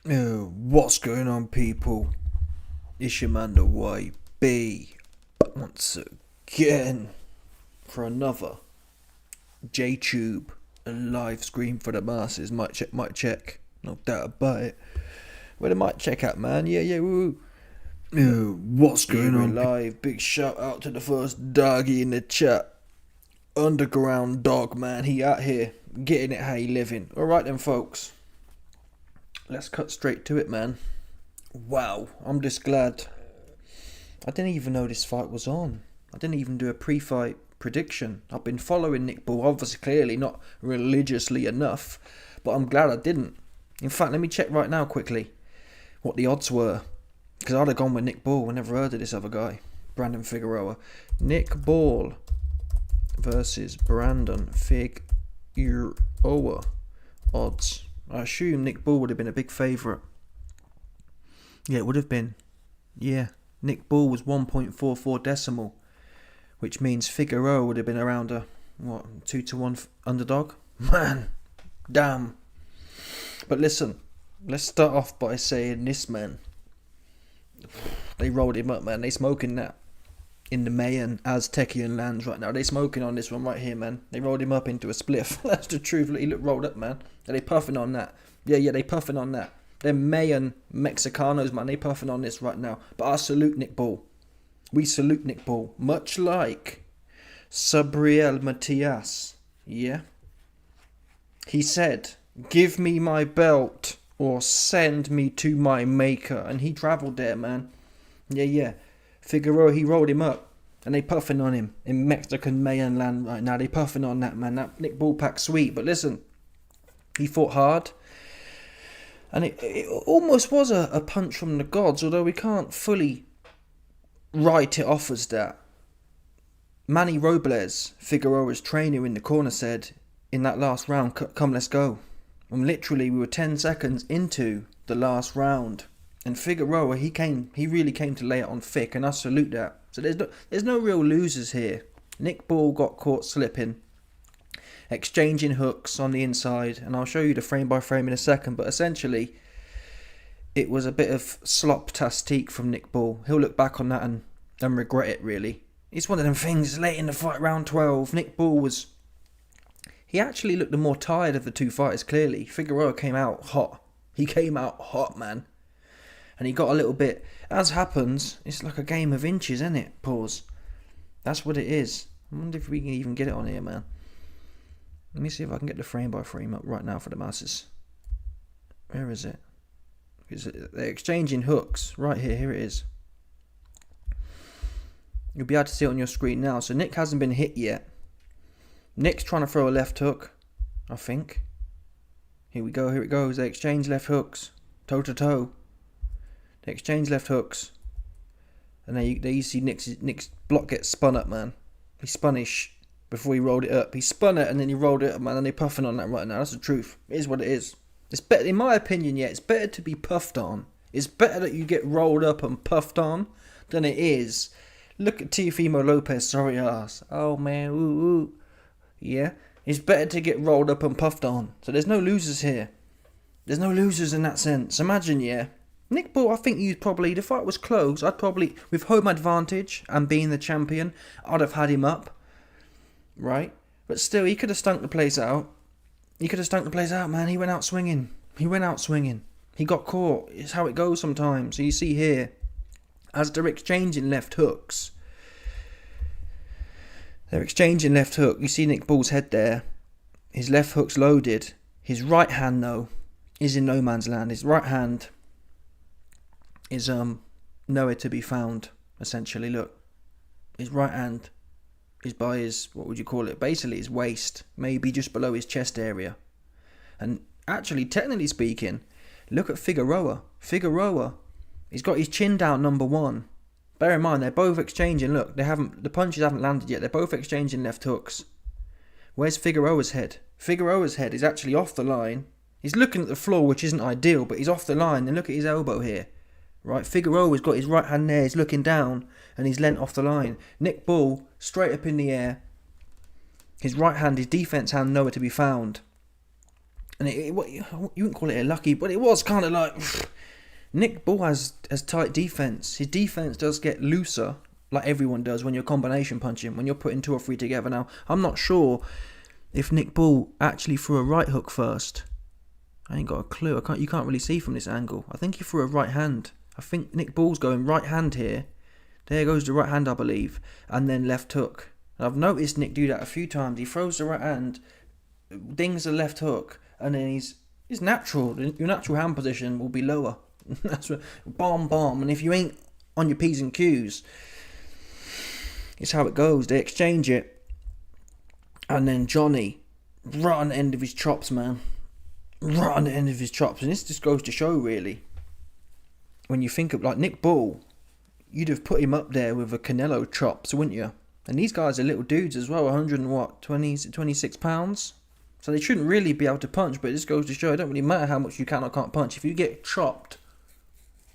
What's going on, people? It's your man, the YB, once again for another J-Tube, a live stream for the masses. Mic check, no doubt about it. Where the mic check at, man? Yeah, woo. What's going on? Live. Big shout out to the first doggy in the chat. Underground dog, man. He out here getting it how he living. Alright then, folks. Let's cut straight to it, man. Wow, I'm just glad. I didn't even know this fight was on. I didn't even do a pre-fight prediction. I've been following Nick Bull, obviously, clearly not religiously enough, but I'm glad I didn't. In fact, let me check right now quickly what the odds were, because I'd have gone with Nick Bull. I never heard of this other guy, Brandon Figueroa. Nick Bull versus Brandon Figueroa. Odds. I assume Nick Bull would have been a big favourite. Yeah, it would have been. Yeah, Nick Bull was 1.44 decimal, which means Figueroa would have been around a, 2-1 underdog? Man, damn. But listen, let's start off by saying this, man. They rolled him up, man. They smoking that in the Mayan Aztecian lands right now. They smoking on this one right here, man. They rolled him up into a spliff. That's the truth. He looked rolled up, man. Are they puffing on that? Yeah, they puffing on that. They're Mayan Mexicanos, man. They puffing on this right now. But I salute Nick Bull. We salute Nick Bull. Much like Sabriel Matias. Yeah? He said, give me my belt or send me to my maker. And he travelled there, man. Yeah. Figueroa, he rolled him up. And they puffing on him in Mexican Mayan land right now. They puffing on that, man. That Nick Bull pack sweet. But listen, he fought hard. And it almost was a punch from the gods, although we can't fully write it off as that. Manny Robles, Figueroa's trainer in the corner, said in that last round, come, let's go. And literally we were 10 seconds into the last round. And Figueroa, he really came to lay it on thick, and I salute that. So there's no real losers here. Nick Bull got caught slipping, exchanging hooks on the inside, and I'll show you the frame by frame in a second, but essentially it was a bit of slop-tastique from Nick Bull. He'll look back on that and regret it, really. It's one of them things late in the fight, round 12. Nick Bull he actually looked the more tired of the two fighters, clearly. Figueroa came out hot. He came out hot, man. And he got a little bit, as happens, it's like a game of inches, isn't it? Pause. That's what it is. I wonder if we can even get it on here, man. Let me see if I can get the frame by frame up right now for the masses. Where is it? They're exchanging hooks. Right here. Here it is. You'll be able to see it on your screen now. So Nick hasn't been hit yet. Nick's trying to throw a left hook, I think. Here we go. Here it goes. They exchange left hooks. Toe to toe. They exchange left hooks. And there you see Nick's block get spun up, man. He spun his before he rolled it up. He spun it and then he rolled it up, man, and they're puffing on that right now. That's the truth. It is what it is. It's better, in my opinion, it's better to be puffed on. It's better that you get rolled up and puffed on than it is. Look at Teofimo Lopez, sorry ass. Oh man, ooh. Yeah? It's better to get rolled up and puffed on. So there's no losers here. There's no losers in that sense. Imagine, yeah. Nick Bull, I think the fight was close. I'd probably, with home advantage and being the champion, I'd have had him up. Right? But still, he could have stunk the place out. Man. He went out swinging. He got caught. It's how it goes sometimes. So you see here, as they're exchanging left hooks. You see Nick Bull's head there. His left hook's loaded. His right hand, though, is in no man's land. His right hand is nowhere to be found, essentially. Look. His right hand is by his, what would you call it? Basically his waist, maybe just below his chest area. And actually, technically speaking, look at Figueroa. He's got his chin down, number one. Bear in mind, they're both exchanging. Look, the punches haven't landed yet. They're both exchanging left hooks. Where's Figueroa's head? Figueroa's head is actually off the line. He's looking at the floor, which isn't ideal, but he's off the line. And look at his elbow here. Right, Figueroa's got his right hand there. He's looking down, and he's leant off the line. Nick Bull, straight up in the air. His right hand, his defense hand, nowhere to be found. And you wouldn't call it a lucky, but it was kind of like Nick Bull has tight defense. His defense does get looser, like everyone does when you're combination punching, when you're putting 2 or 3 together. Now, I'm not sure if Nick Bull actually threw a right hook first. I ain't got a clue. You can't really see from this angle. I think he threw a right hand. I think Nick Bull's going right hand here. There goes the right hand, I believe, and then left hook. And I've noticed Nick do that a few times. He throws the right hand, dings the left hook, and then he's natural. Your natural hand position will be lower. That's what, bomb. And if you ain't on your P's and Q's, it's how it goes. They exchange it, and then Johnny, right on the end of his chops, man. Right on the end of his chops. And this just goes to show, really, when you think of like Nick Bull, you'd have put him up there with a Canelo chops, wouldn't you? And these guys are little dudes as well, 26 pounds. So they shouldn't really be able to punch, but it just goes to show it don't really matter how much you can or can't punch. If you get chopped,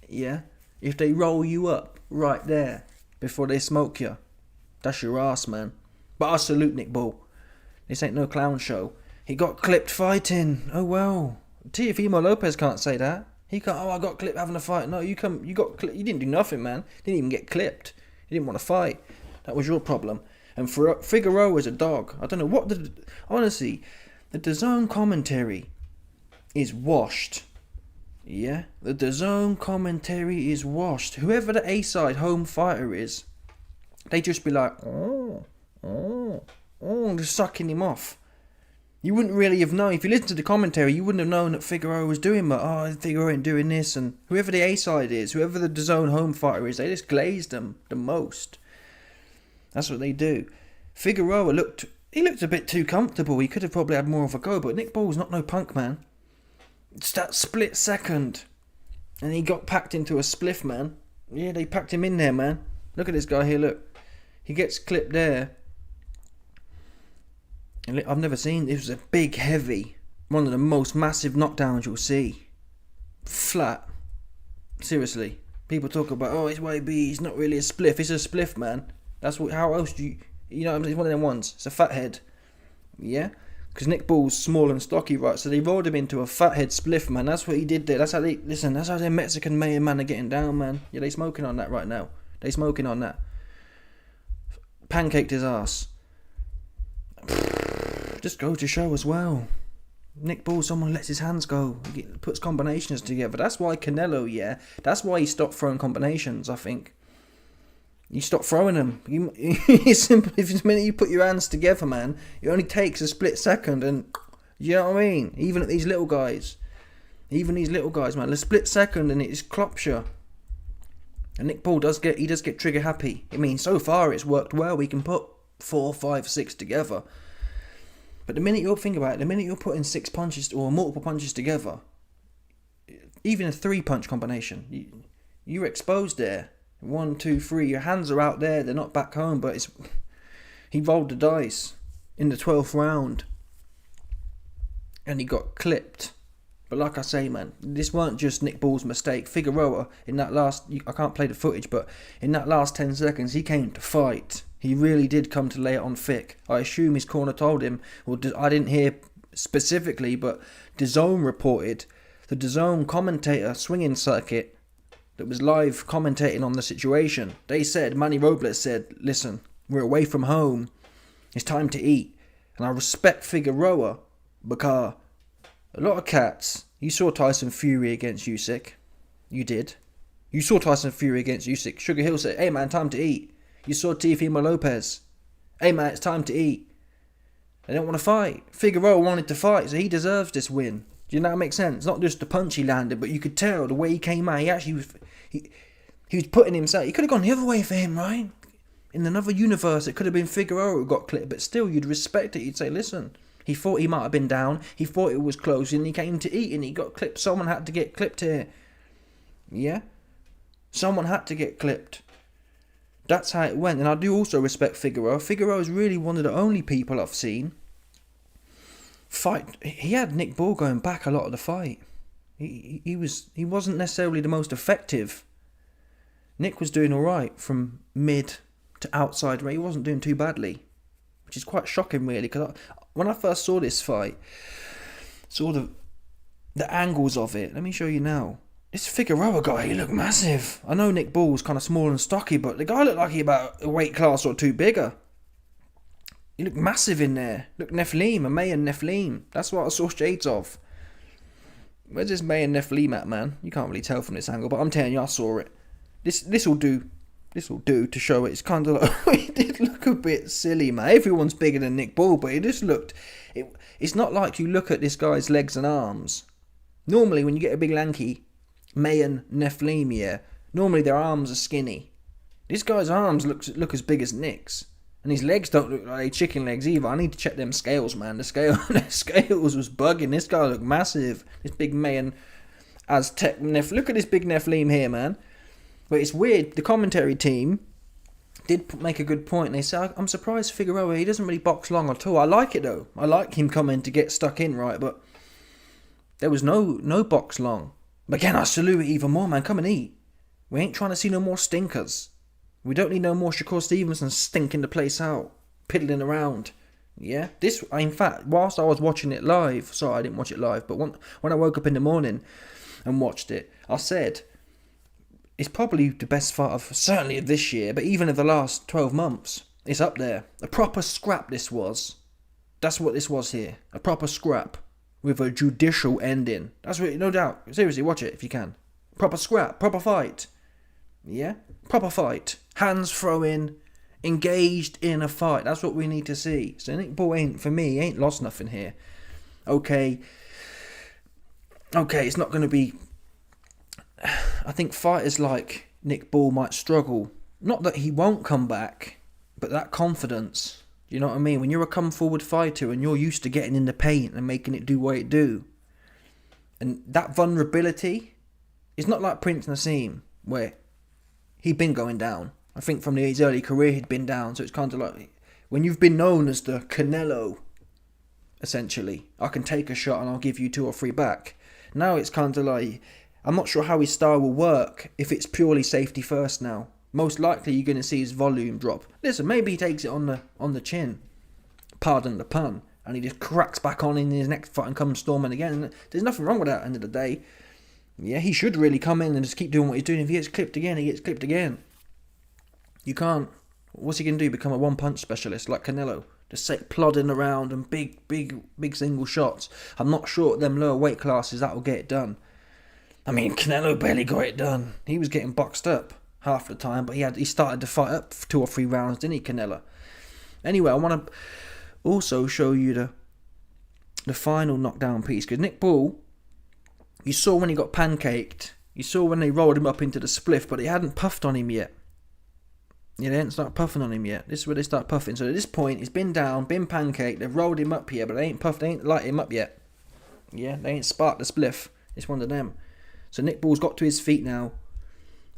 yeah, if they roll you up right there before they smoke you, that's your ass, man. But I salute Nick Bull. This ain't no clown show. He got clipped fighting. Oh well. Teofimo Lopez can't say that. He can't. Oh, I got clipped having a fight. No, you got clipped. You didn't do nothing, man. Didn't even get clipped. You didn't want to fight. That was your problem. And for Figueroa is a dog. I don't know what honestly, the DAZN commentary is washed. Yeah, the DAZN commentary is washed. Whoever the A-side home fighter is, they just be like, just sucking him off. You wouldn't really have known. If you listened to the commentary, you wouldn't have known that Figueroa was doing that. Figueroa ain't doing this. And whoever the A-side is, whoever the DAZN home fighter is, they just glaze them the most. That's what they do. Figueroa looked a bit too comfortable. He could have probably had more of a go, but Nick Bull's not no punk, man. It's that split second. And he got packed into a spliff, man. Yeah, they packed him in there, man. Look at this guy here, look. He gets clipped there. And I've never seen, it was a big, heavy, one of the most massive knockdowns you'll see. Flat. Seriously. People talk about, it's YB, he's not really a spliff. It's a spliff, man. That's what. How else do you know, it's one of them ones. It's a fat head. Yeah? Because Nick Bull's small and stocky, right? So they rolled him into a fat head spliff, man. That's what he did there. That's how them Mexican mayor man are getting down, man. Yeah, they smoking on that right now. They smoking on that. Pancaked his ass. Just go to show as well. Nick Bull, someone lets his hands go. He puts combinations together. That's why Canelo, that's why he stopped throwing combinations, I think. You stop throwing them. It's simple. If the minute you put your hands together, man, it only takes a split second, and you know what I mean. Even at these little guys, man, a split second, and it just clops you. And Nick Bull does get trigger happy. I mean, so far it's worked well. We can put 4, 5, 6 together. But the minute you're putting 6 punches or multiple punches together, even a 3-punch combination, you're exposed there. 1, 2, 3, your hands are out there, they're not back home, but he rolled the dice in the 12th round and he got clipped. But like I say, man, this weren't just Nick Bull's mistake. Figueroa, in that last, I can't play the footage, but in that last 10 seconds, he came to fight. He really did come to lay it on thick. I assume his corner told him, I didn't hear specifically, but DAZN reported, the DAZN commentator swinging circuit that was live commentating on the situation, they said, Manny Robles said, listen, we're away from home, it's time to eat. And I respect Figueroa because a lot of cats, you saw Tyson Fury against Usyk. You did. You saw Tyson Fury against Usyk. Sugar Hill said, hey man, time to eat. You saw Teofimo Lopez. Hey man, it's time to eat. They don't want to fight. Figueroa wanted to fight, so he deserves this win. Do you know what makes sense? Not just the punch he landed, but you could tell the way he came out. He actually was, he was putting himself. He could have gone the other way for him, right? In another universe, it could have been Figueroa who got clipped, but still, you'd respect it. You'd say, listen, he thought he might have been down. He thought it was close, and he came to eat, and he got clipped. Someone had to get clipped here. Yeah? Someone had to get clipped. That's how it went, and I do also respect Figueroa. Figueroa is really one of the only people I've seen fight. He had Nick Bull going back a lot of the fight. He wasn't necessarily the most effective. Nick was doing all right from mid to outside. He wasn't doing too badly, which is quite shocking, really. Because when I first saw this fight, sort of the angles of it. Let me show you now. This Figueroa guy, he looked massive. I know Nick Bull's kind of small and stocky, but the guy looked like he about a weight class or two bigger. He looked massive in there. Look, Nephilim, a Mayan Nephilim. That's what I saw shades of. Where's this Mayan Nephilim at, man? You can't really tell from this angle, but I'm telling you, I saw it. This will do. This will do to show it. It's kind of like, it did look a bit silly, man. Everyone's bigger than Nick Bull, but it just looked... It's not like you look at this guy's legs and arms. Normally, when you get a big lanky Mayan Nephilim here, normally their arms are skinny. This guy's arms look as big as Nick's. And his legs don't look like chicken legs either. I need to check them scales, man. The scales was bugging. This guy looked massive. This big Mayan Aztec Nephilim. Look at this big Nephilim here, man. But it's weird. The commentary team did make a good point. They say, I'm surprised Figueroa, he doesn't really box long at all. I like it, though. I like him coming to get stuck in, right? But there was no box long. But again, I salute it even more, man. Come and eat. We ain't trying to see no more stinkers. We don't need no more Shakur Stevenson stinking the place out, piddling around. Yeah? This, in fact, whilst I was watching it live, sorry, I didn't watch it live, but when I woke up in the morning and watched it, I said, it's probably the best fight of, certainly of this year, but even of the last 12 months. It's up there. A proper scrap this was. That's what this was here. A proper scrap with a judicial ending. That's what, no doubt. Seriously, watch it if you can. Proper scrap, proper fight. Yeah? Proper fight. Hands throwing, engaged in a fight. That's what we need to see. So Nick Bull ain't lost nothing here. Okay, it's not going to be... I think fighters like Nick Bull might struggle. Not that he won't come back, but that confidence. You know what I mean? When you're a come-forward fighter and you're used to getting in the paint and making it do what it do. And that vulnerability is not like Prince Nassim, where he'd been going down. I think from his early career he'd been down. So it's kind of like when you've been known as the Canelo, essentially. I can take a shot and I'll give you 2 or 3 back. Now it's kind of like, I'm not sure how his style will work if it's purely safety first now. Most likely you're going to see his volume drop. Listen, maybe he takes it on the chin. Pardon the pun. And he just cracks back on in his next fight and comes storming again. And there's nothing wrong with that at the end of the day. Yeah, he should really come in and just keep doing what he's doing. If he gets clipped again, he gets clipped again. You can't... What's he going to do? Become a one-punch specialist like Canelo? Just plodding around and big single shots. I'm not sure at them lower weight classes that will get it done. I mean, Canelo barely got it done. He was getting boxed up half the time, but he started to fight up for 2 or 3 rounds, didn't he, Canelo? Anyway, I want to also show you the final knockdown piece, because Nick Bull, you saw when he got pancaked, you saw when they rolled him up into the spliff, but they hadn't puffed on him yet. Yeah, they hadn't started puffing on him yet. This is where they start puffing. So at this point, he's been down, been pancaked, they've rolled him up here, but they ain't light him up yet. Yeah, they ain't sparked the spliff. It's one of them. So Nick Bull's got to his feet now,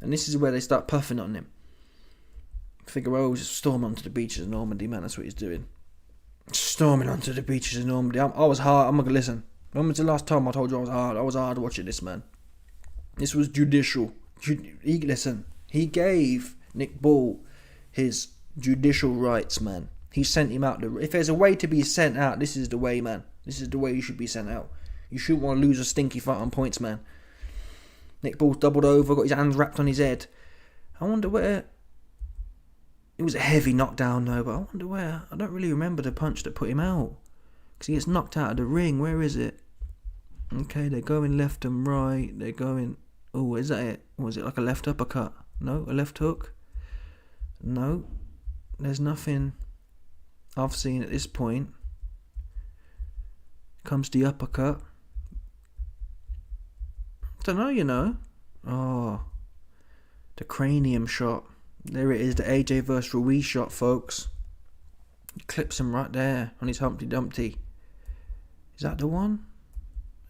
and this is where they start puffing on him. Figueroa's just storming onto the beaches of Normandy, man, that's what he's doing. Storming onto the beaches of Normandy. I was hard, I'm going to listen. When was the last time I told you I was hard? I was hard watching this, man. This was judicial. Listen, he gave Nick Bull his judicial rights, man. He sent him out. If there's a way to be sent out, this is the way, man. This is the way you should be sent out. You shouldn't want to lose a stinky fight on points, man. Nick Bull's doubled over, got his hands wrapped on his head. I wonder where... It was a heavy knockdown, though, but I wonder where... I don't really remember the punch that put him out. Because he gets knocked out of the ring. Where is it? Okay, they're going left and right. They're going... Oh, is that it? Was it like a left uppercut? No, a left hook? No. There's nothing I've seen at this point. Comes the uppercut. Don't know, you know. Oh, the cranium shot. There it is, the AJ vs Ruiz shot, folks. He clips him right there on his Humpty Dumpty. Is that the one?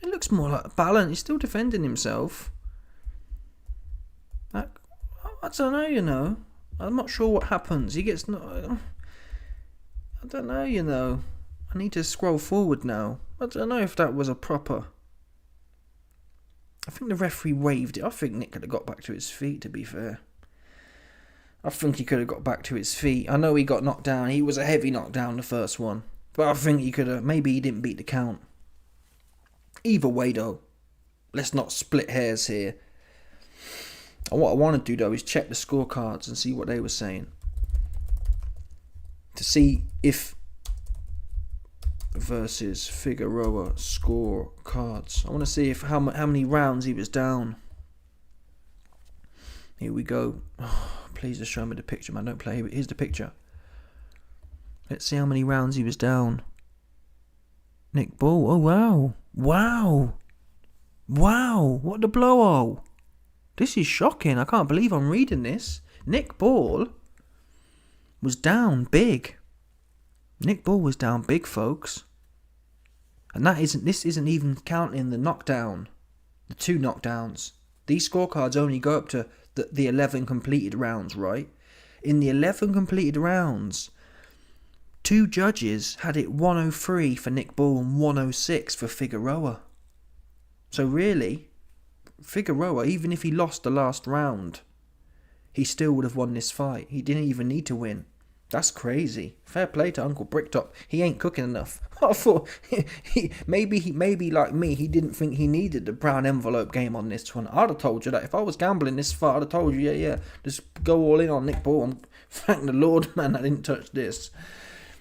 It looks more like a balance. He's still defending himself. I don't know, you know. I'm not sure what happens. He gets... I don't know, you know. I need to scroll forward now. I don't know if that was a proper... I think the referee waved it. I think Nick could have got back to his feet, to be fair. I think he could have got back to his feet. I know he got knocked down. He was a heavy knockdown, the first one. But I think he could have... Maybe he didn't beat the count. Either way, though, let's not split hairs here. And what I want to do, though, is check the scorecards and see what they were saying. To see if versus Figueroa scorecards. I want to see if how many rounds he was down. Here we go. Oh, please just show me the picture, man. Don't play. Here's the picture. Let's see how many rounds he was down. Nick Bull. Oh, wow. Wow. Wow. What the blow-o. This is shocking. I can't believe I'm reading this. Nick Bull was down big. Nick Bull was down big, folks. And this isn't even counting the knockdown. The 2 knockdowns. These scorecards only go up to the 11 completed rounds, right? In the 11 completed rounds, 2 judges had it 103 for Nick Bull and 106 for Figueroa. So really, Figueroa, even if he lost the last round, he still would have won this fight. He didn't even need to win. That's crazy. Fair play to Uncle Bricktop. He ain't cooking enough. I thought maybe like me, he didn't think he needed the brown envelope game on this one. I'd have told you that if I was gambling this fight, I'd have told you, yeah, just go all in on Nick Bull. Thank the Lord, man, I didn't touch this.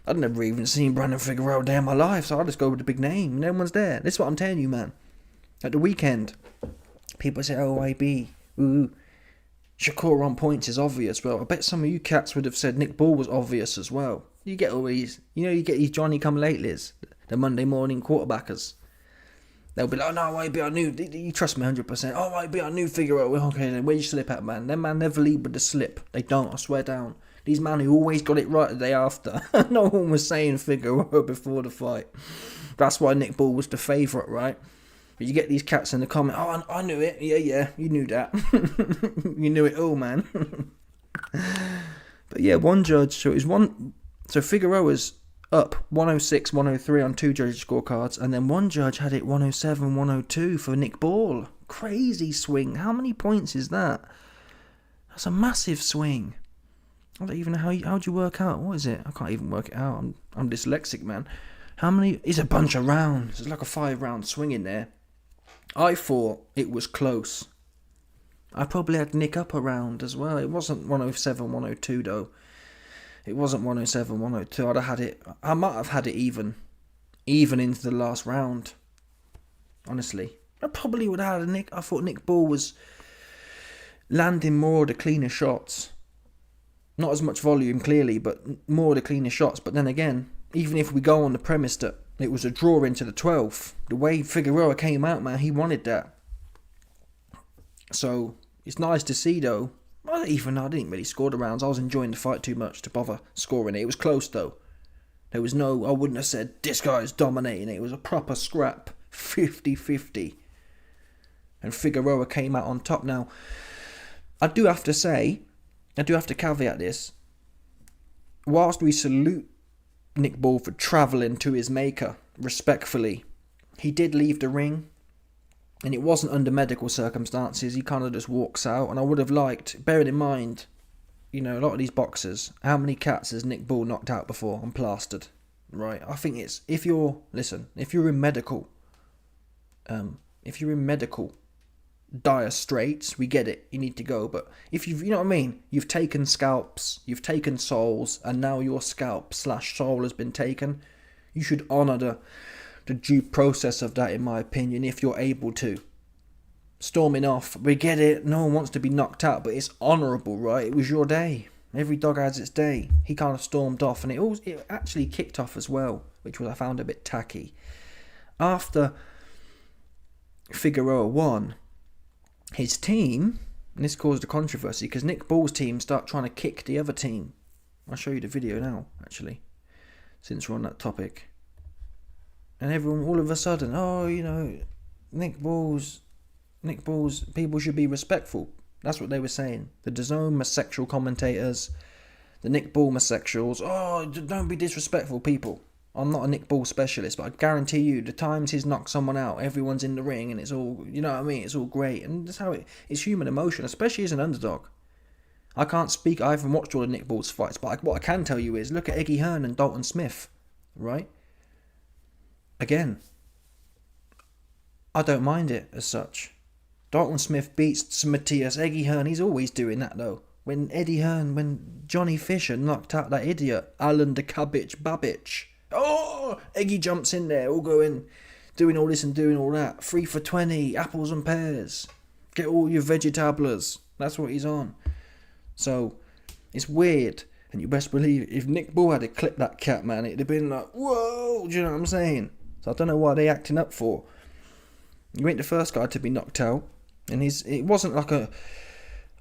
I'd never even seen Brandon Figueroa day in my life, so I'll just go with the big name. No one's there. This is what I'm telling you, man. At the weekend, people say, oh, IB, ooh, Shakur on points is obvious. Well, I bet some of you cats would have said Nick Bull was obvious as well. You get all these, you get these Johnny-come-latelys, the Monday morning quarterbackers. They'll be like, oh, no, IB, I knew, you trust me 100%. Oh, IB, I knew Figueroa. Okay, then where you slip at, man? Them man never lead with the slip. They don't, I swear down. These men who always got it right the day after. No one was saying Figueroa before the fight. That's why Nick Bull was the favourite, right? But you get these cats in the comment, oh, I knew it. Yeah, you knew that. You knew it all, man. But yeah, one judge, so Figueroa's up 106, 103 on 2 judges' scorecards, and then one judge had it 107, 102 for Nick Bull. Crazy swing. How many points is that? That's a massive swing. I don't even know how'd you work out. What is it? I can't even work it out. I'm dyslexic, man. How many? It's a bunch of rounds. It's like a 5-round swing in there. I thought it was close. I probably had Nick up a round as well. It wasn't 107, 102 though. It wasn't 107, 102. I might have had it even into the last round. Honestly, I probably would have had a Nick. I thought Nick Bull was landing more of the cleaner shots. Not as much volume, clearly, but more of the cleaner shots. But then again, even if we go on the premise that it was a draw into the 12th, the way Figueroa came out, man, he wanted that. So, it's nice to see, though. Even though I didn't really score the rounds, I was enjoying the fight too much to bother scoring it. It was close, though. There was I wouldn't have said, this guy's dominating it. It was a proper scrap, 50-50. And Figueroa came out on top. Now, I do have to caveat this. Whilst we salute Nick Bull for travelling to his maker, respectfully, he did leave the ring, and it wasn't under medical circumstances. He kind of just walks out, and I would have liked, bearing in mind, a lot of these boxers, how many cats has Nick Bull knocked out before and plastered, right? I think it's, if you're in medical dire straits, we get it, you need to go, but if you've taken scalps, you've taken souls, and now your scalp/soul has been taken, you should honour the due process of that, in my opinion, if you're able to. Storming off, we get it, no one wants to be knocked out, but it's honourable, right? It was your day. Every dog has its day. He kind of stormed off, and it actually kicked off as well, which I found a bit tacky. After Figueroa won, his team, and this caused a controversy because Nick Bull's team start trying to kick the other team. I'll show you the video now, actually, since we're on that topic. And everyone, all of a sudden, Nick Bull's, people should be respectful. That's what they were saying. The DAZN homosexual commentators, the Nick Bull homosexuals, don't be disrespectful, people. I'm not a Nick Bull specialist, but I guarantee you, the times he's knocked someone out, everyone's in the ring, and it's all, it's all great. And that's how it's human emotion, especially as an underdog. I can't speak, I haven't watched all of Nick Bull's fights, but what I can tell you is, look at Eggy Hearn and Dalton Smith, right? Again, I don't mind it as such. Dalton Smith beats Matthias Eddie Hearn. He's always doing that though. When Johnny Fisher knocked out that idiot, Alan the Cabbage Babbage. Oh, Eggy jumps in there, all going, doing all this and doing all that. 3 for 20, apples and pears. Get all your vegetablers. That's what he's on. So, it's weird. And you best believe it, if Nick Bull had clipped that cat, man, it'd have been like, whoa, do you know what I'm saying? So I don't know why they acting up for. You ain't the first guy to be knocked out. And it wasn't like a...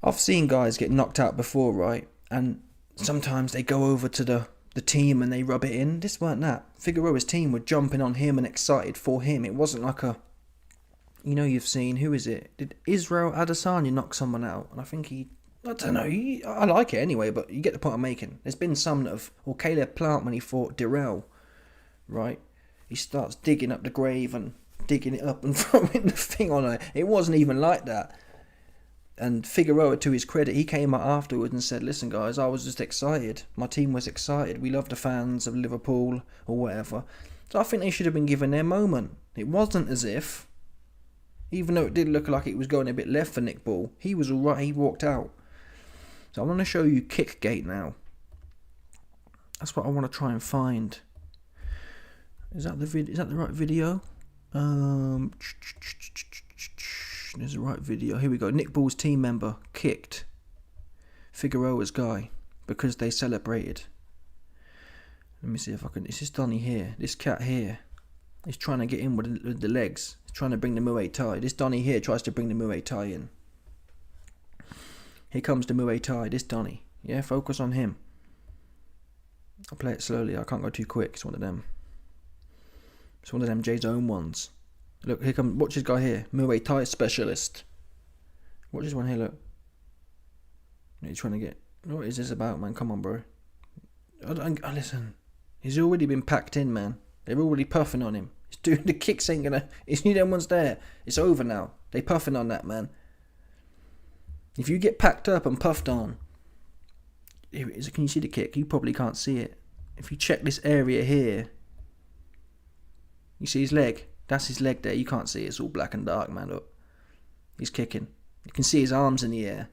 I've seen guys get knocked out before, right? And sometimes they go over to the team and they rub it in. This weren't that. Figueroa's team were jumping on him and excited for him. It wasn't like a... You know, you've seen... Who is it? Did Israel Adesanya knock someone out? And I think he... I don't know. I like it anyway, but you get the point I'm making. There's been some that have... Or Caleb Plant when he fought Dirrell, right? He starts digging up the grave and digging it up and throwing the thing on it. It wasn't even like that. And Figueroa, to his credit, he came out afterwards and said, listen guys, I was just excited. My team was excited. We love the fans of Liverpool or whatever. So I think they should have been given their moment. It wasn't as if, even though it did look like it was going a bit left for Nick Bull, he was alright, he walked out. So I want to show you Kickgate now. That's what I want to try and find. Is that the right video? There's a right video. Here we go. Nick Bull's team member kicked Figueroa's guy because they celebrated. Let me see if I can... This is Donny here. This cat here is trying to get in with the legs. He's trying to bring the Muay Thai. This Donny here tries to bring the Muay Thai in. Here comes the Muay Thai. This Donny. Yeah, focus on him. I'll play it slowly. I can't go too quick. It's one of them. It's one of them Jay's own ones. Look, here comes... Watch this guy here. Muay Thai specialist. Watch this one here, look. He's trying to get... What is this about, man? Come on, bro. Listen. He's already been packed in, man. They're already puffing on him. He's doing the kicks ain't gonna... It's new them ones there. It's over now. They puffing on that, man. If you get packed up and puffed on... Can you see the kick? You probably can't see it. If you check this area here... You see his leg? That's his leg there. You can't see it. It's all black and dark, man. Look. He's kicking. You can see his arms in the air.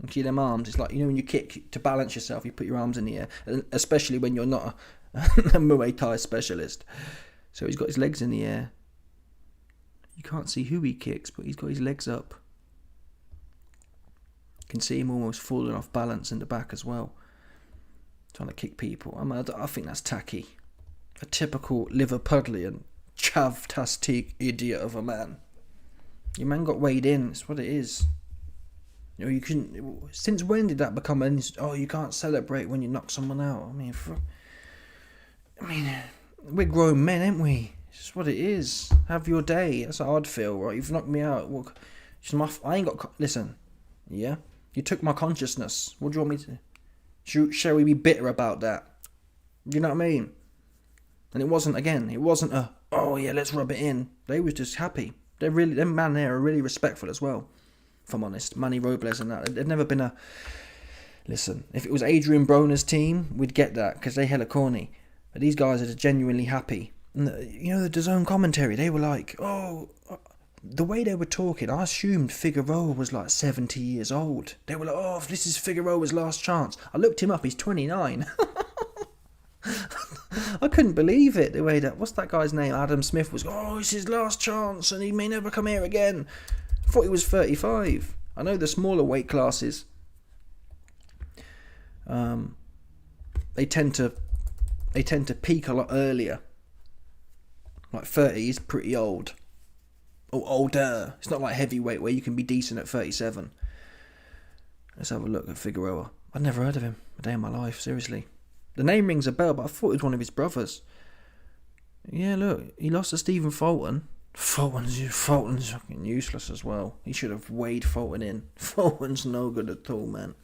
You see them arms. It's like, you know, when you kick to balance yourself, you put your arms in the air. Especially when you're not a Muay Thai specialist. So he's got his legs in the air. You can't see who he kicks, but he's got his legs up. You can see him almost falling off balance in the back as well. Trying to kick people. I think that's tacky. A typical Liverpudlian chav-tastic idiot of a man. Your man got weighed in. It's what it is. You know, you couldn't... Since when did that become an... Oh, you can't celebrate when you knock someone out. I mean, we're grown men, ain't we? It's just what it is. Have your day. That's how I'd feel, right? You've knocked me out. Well, I ain't got... Listen, yeah? You took my consciousness. What do you want me to... Shall we be bitter about that? You know what I mean? And it wasn't a, oh yeah, let's rub it in. They was just happy. Them man there are really respectful as well, if I'm honest. Manny Robles and that. They've never been a... Listen, if it was Adrian Broner's team, we'd get that, because they hella corny. But these guys are genuinely happy. And you know, the DAZN commentary, they were like, oh... The way they were talking, I assumed Figueroa was like 70 years old. They were like, oh, this is Figueroa's last chance. I looked him up, he's 29. I couldn't believe it, the way that... What's that guy's name? Adam Smith was... Oh, it's his last chance and he may never come here again. I thought he was 35. I know the smaller weight classes... They tend to peak a lot earlier. Like 30 is pretty old. Or older. It's not like heavyweight where you can be decent at 37. Let's have a look at Figueroa. I'd never heard of him a day in my life, seriously. The name rings a bell, but I thought it was one of his brothers. Yeah, look, he lost to Stephen Fulton. Fulton's fucking useless as well. He should have weighed Fulton in. Fulton's no good at all, man.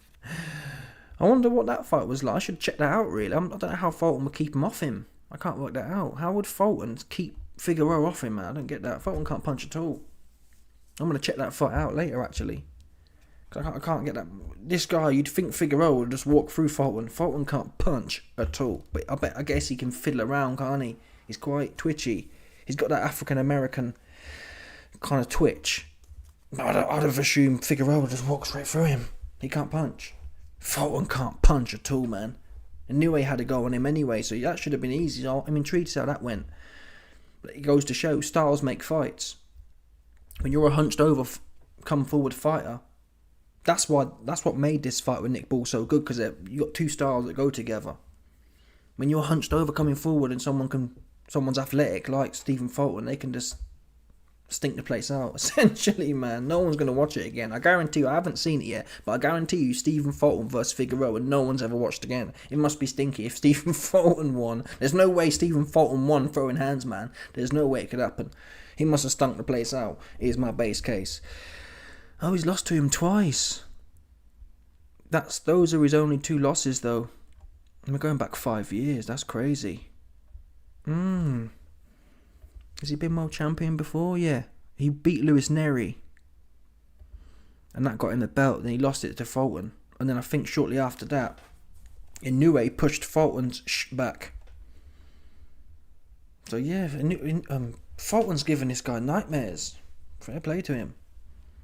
I wonder what that fight was like. I should check that out, really. I don't know how Fulton would keep him off him. I can't work that out. How would Fulton keep Figueroa off him, man? I don't get that. Fulton can't punch at all. I'm going to check that fight out later, actually. I can't get that. This guy, you'd think Figueroa would just walk through Fulton. Fulton can't punch at all. But I guess he can fiddle around, can't he? He's quite twitchy. He's got that African-American kind of twitch, I'd have assumed Figueroa would just walk straight through him. He can't punch. Fulton can't punch at all, man. And Niue had a go on him anyway, so that should have been easy. I'm intrigued to see how that went. But it goes to show, styles make fights. When you're a hunched over, come forward fighter, that's what made this fight with Nick Bull so good, because you got two styles that go together. When you're hunched over coming forward and someone's athletic like Stephen Fulton, they can just stink the place out. Essentially, man, no one's going to watch it again. I guarantee you, I haven't seen it yet, but I guarantee you Stephen Fulton versus Figueroa, no one's ever watched again. It must be stinky if Stephen Fulton won. There's no way Stephen Fulton won throwing hands, man. There's no way it could happen. He must have stunk the place out, is my base case. Oh, he's lost to him twice. Those are his only two losses, though. And we're going back 5 years. That's crazy. Has he been world champion before? Yeah. He beat Luis Neri. And that got him the belt. Then he lost it to Fulton. And then I think shortly after that, Inoue pushed Fulton's back. So yeah, Fulton's giving this guy nightmares. Fair play to him.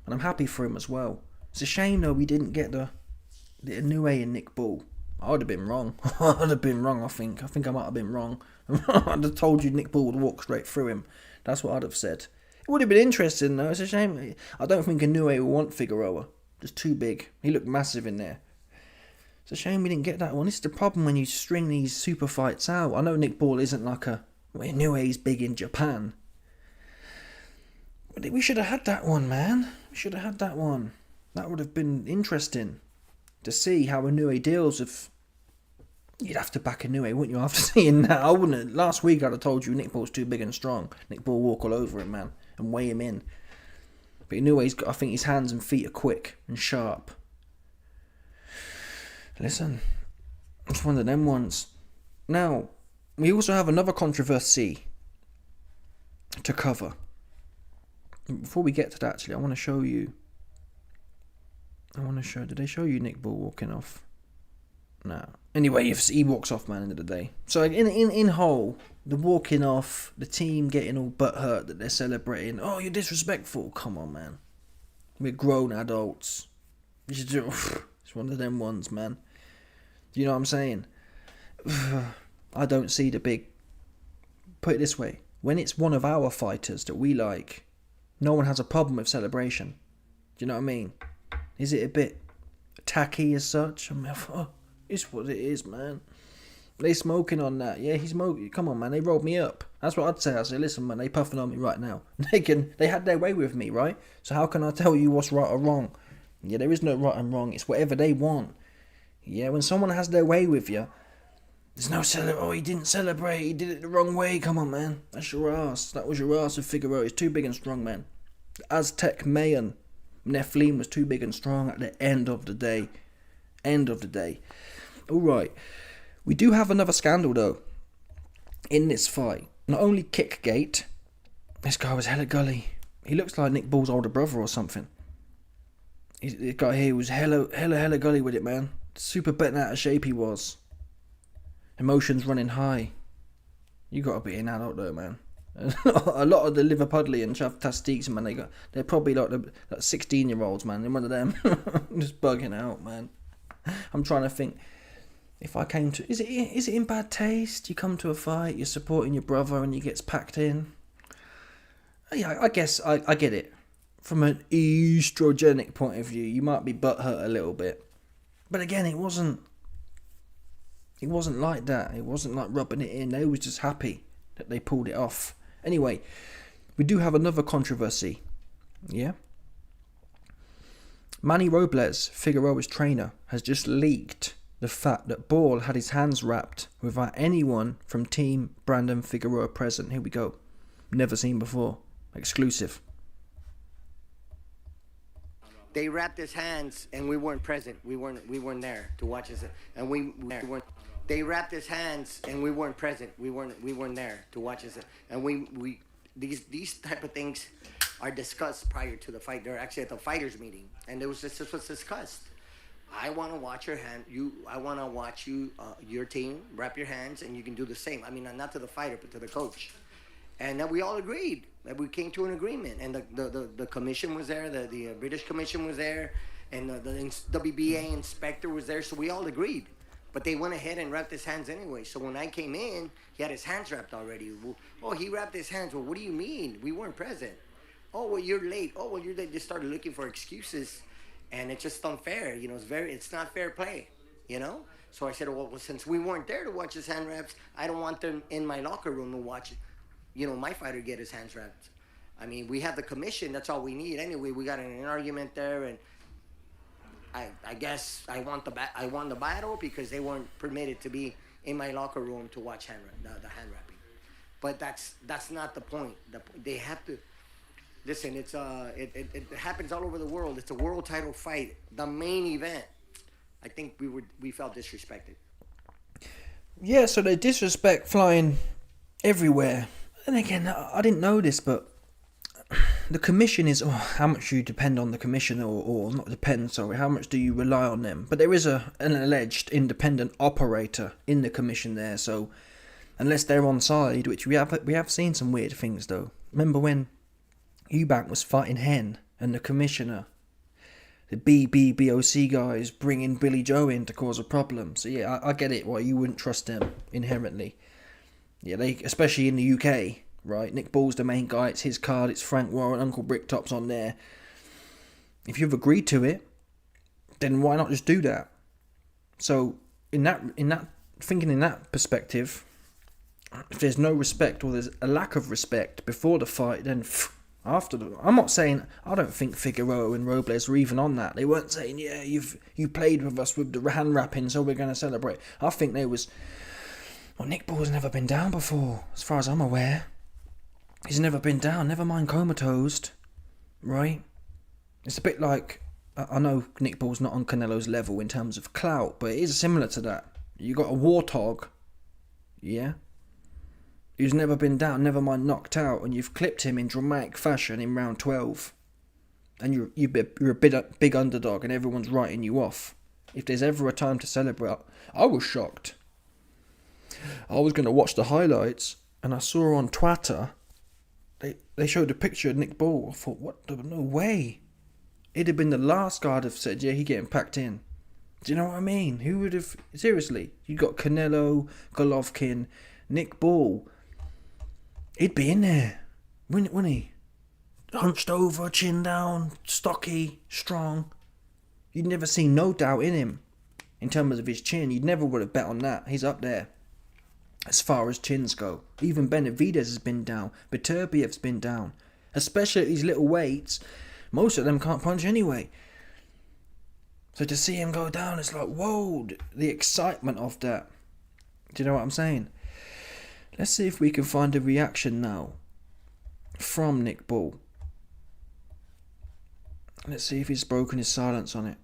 And I'm happy for him as well. It's a shame, though, we didn't get the Inoue and Nick Bull. I would have been wrong. I think. I think I might have been wrong. I'd have told you Nick Bull would walk straight through him. That's what I'd have said. It would have been interesting, though. It's a shame. I don't think Inoue will want Figueroa. Just too big. He looked massive in there. It's a shame we didn't get that one. This is the problem when you string these super fights out. I know Nick Bull isn't like Inoue's big in Japan. But we should have had that one, man. We should have had that one. That would have been interesting to see how Inoue deals with. You'd have to back Inoue, wouldn't you, after seeing that? I wouldn't have. Last week I'd have told you Nick Bull's too big and strong. Nick Bull walk all over him, man, and weigh him in. But Inoue's got, I think his hands and feet are quick and sharp. Listen, it's one of them ones. Now, we also have another controversy to cover. Before we get to that, actually, I want to show you. Did they show you Nick Bull walking off? No. Anyway, he walks off, man, end of the day. So in whole, the walking off, the team getting all butthurt that they're celebrating. Oh, you're disrespectful. Come on, man. We're grown adults. It's one of them ones, man. Do you know what I'm saying? I don't see the big. Put it this way: when it's one of our fighters that we like, no one has a problem with celebration. Do you know what I mean? Is it a bit tacky as such? I mean, it's what it is, man. They smoking on that. Yeah, he's smoking. Come on, man. They rolled me up. That's what I'd say. I'd say, listen, man, they puffing on me right now. They had their way with me, right? So how can I tell you what's right or wrong? Yeah, there is no right and wrong. It's whatever they want. Yeah, when someone has their way with you, there's no oh, he didn't celebrate. He did it the wrong way. Come on, man. That's your ass. That was your ass with Figueroa. He's too big and strong, man. Aztec Mayan. Nephilim was too big and strong at the end of the day. Alright. We do have another scandal, though, in this fight. Not only Kickgate, this guy was hella gully. He looks like Nick Bull's older brother or something. This guy here was hella gully with it, man. Super bent out of shape he was. Emotions running high. You gotta be an adult, though, man. A lot of the Liverpudlian Tastiques, man, they're probably like 16-year-olds, man. They're one of them. Just bugging out, man. I'm trying to think. If I came to... Is it in bad taste? You come to a fight, you're supporting your brother and he gets packed in? Yeah, I guess I get it. From an estrogenic point of view, you might be butthurt a little bit. But again, it wasn't like that. It wasn't like rubbing it in. They was just happy that they pulled it off. Anyway, we do have another controversy. Yeah? Manny Robles, Figueroa's trainer, has just leaked the fact that Ball had his hands wrapped without anyone from Team Brandon Figueroa present. Here we go. Never seen before. Exclusive. They wrapped his hands and we weren't present. We weren't there to watch us. And we weren't. They wrapped his hands and we weren't present. We weren't there to watch us. And these type of things are discussed prior to the fight. They're actually at the fighters meeting, and this was discussed. I want to watch your hand. I want to watch you, your team, wrap your hands, and you can do the same. I mean, not to the fighter, but to the coach. And then we all agreed. We came to an agreement, and the commission was there, the British commission was there, and the WBA inspector was there, so we all agreed. But they went ahead and wrapped his hands anyway. So when I came in, he had his hands wrapped already. Oh, he wrapped his hands. Well, what do you mean? We weren't present. Oh, well, you're late. Oh, well, you're late. Just started looking for excuses, and it's just unfair. You know, it's not fair play. You know. So I said, well, since we weren't there to watch his hand wraps, I don't want them in my locker room to watch, my fighter get his hands wrapped. I mean, we have the commission. That's all we need. Anyway, we got in an argument there, and I guess I won the battle because they weren't permitted to be in my locker room to watch the hand wrapping. But that's not the point. They have to listen. It happens all over the world. It's a world title fight, the main event. I think we felt disrespected. Yeah, so they disrespect flying everywhere. And again, I didn't know this, but the commission is how much you depend on the commission, or not depend, sorry, how much do you rely on them? But there is an alleged independent operator in the commission there, so unless they're on side, which we have seen some weird things though. Remember when Eubank was fighting Hen and the commissioner, the BBOC guys bringing Billy Joe in to cause a problem. So yeah, I get it why you wouldn't trust them inherently. Yeah, they, especially in the UK, right? Nick Ball's the main guy. It's his card. It's Frank Warren, Uncle Bricktop's on there. If you've agreed to it, then why not just do that? So in that thinking in that perspective, if there's no respect or there's a lack of respect before the fight, then after I'm not saying I don't think Figueroa and Robles were even on that. They weren't saying, yeah, you played with us with the hand wrapping, so we're going to celebrate. I think they was, well, Nick Ball's never been down before, as far as I'm aware. He's never been down, never mind comatose, right? It's a bit like, I know Nick Ball's not on Canelo's level in terms of clout, but it is similar to that. You got a warthog, yeah? Who's never been down, never mind knocked out, and you've clipped him in dramatic fashion in round 12. And you're a big underdog and everyone's writing you off. If there's ever a time to celebrate, I was shocked. I was going to watch the highlights and I saw on Twitter, they showed a picture of Nick Ball. I thought, no way. It'd have been the last guy to have said, yeah, he getting packed in. Do you know what I mean? Who would have, seriously, you got Canelo, Golovkin, Nick Ball. He'd be in there, wouldn't he? Hunched over, chin down, stocky, strong. You'd never seen no doubt in him. In terms of his chin, you'd never would have bet on that. He's up there. As far as chins go. Even Benavidez has been down. Beterbiev's been down. Especially at these little weights. Most of them can't punch anyway. So to see him go down, it's like, whoa, the excitement of that. Do you know what I'm saying? Let's see if we can find a reaction now from Nick Ball. Let's see if he's broken his silence on it.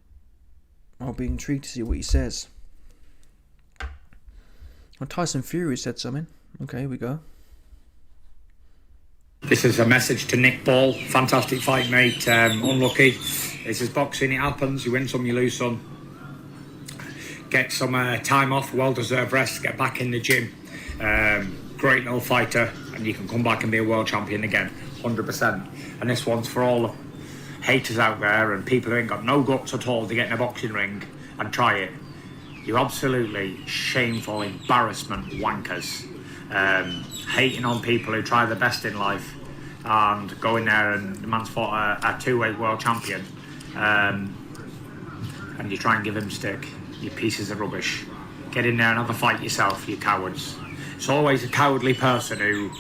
I'll be intrigued to see what he says. Well, Tyson Fury said something. Okay, here we go. This is a message to Nick Ball. Fantastic fight, mate. Unlucky. This is boxing. It happens. You win some, you lose some. Get some time off. Well-deserved rest. Get back in the gym. Great little fighter, and you can come back and be a world champion again, 100%. And this one's for all the haters out there and people who ain't got no guts at all to get in a boxing ring and try it. You're absolutely shameful, embarrassment wankers. Hating on people who try their best in life and go in there and the man's fought a two-weight world champion, and you try and give him stick. You pieces of rubbish. Get in there and have a fight yourself, you cowards. It's always a cowardly person who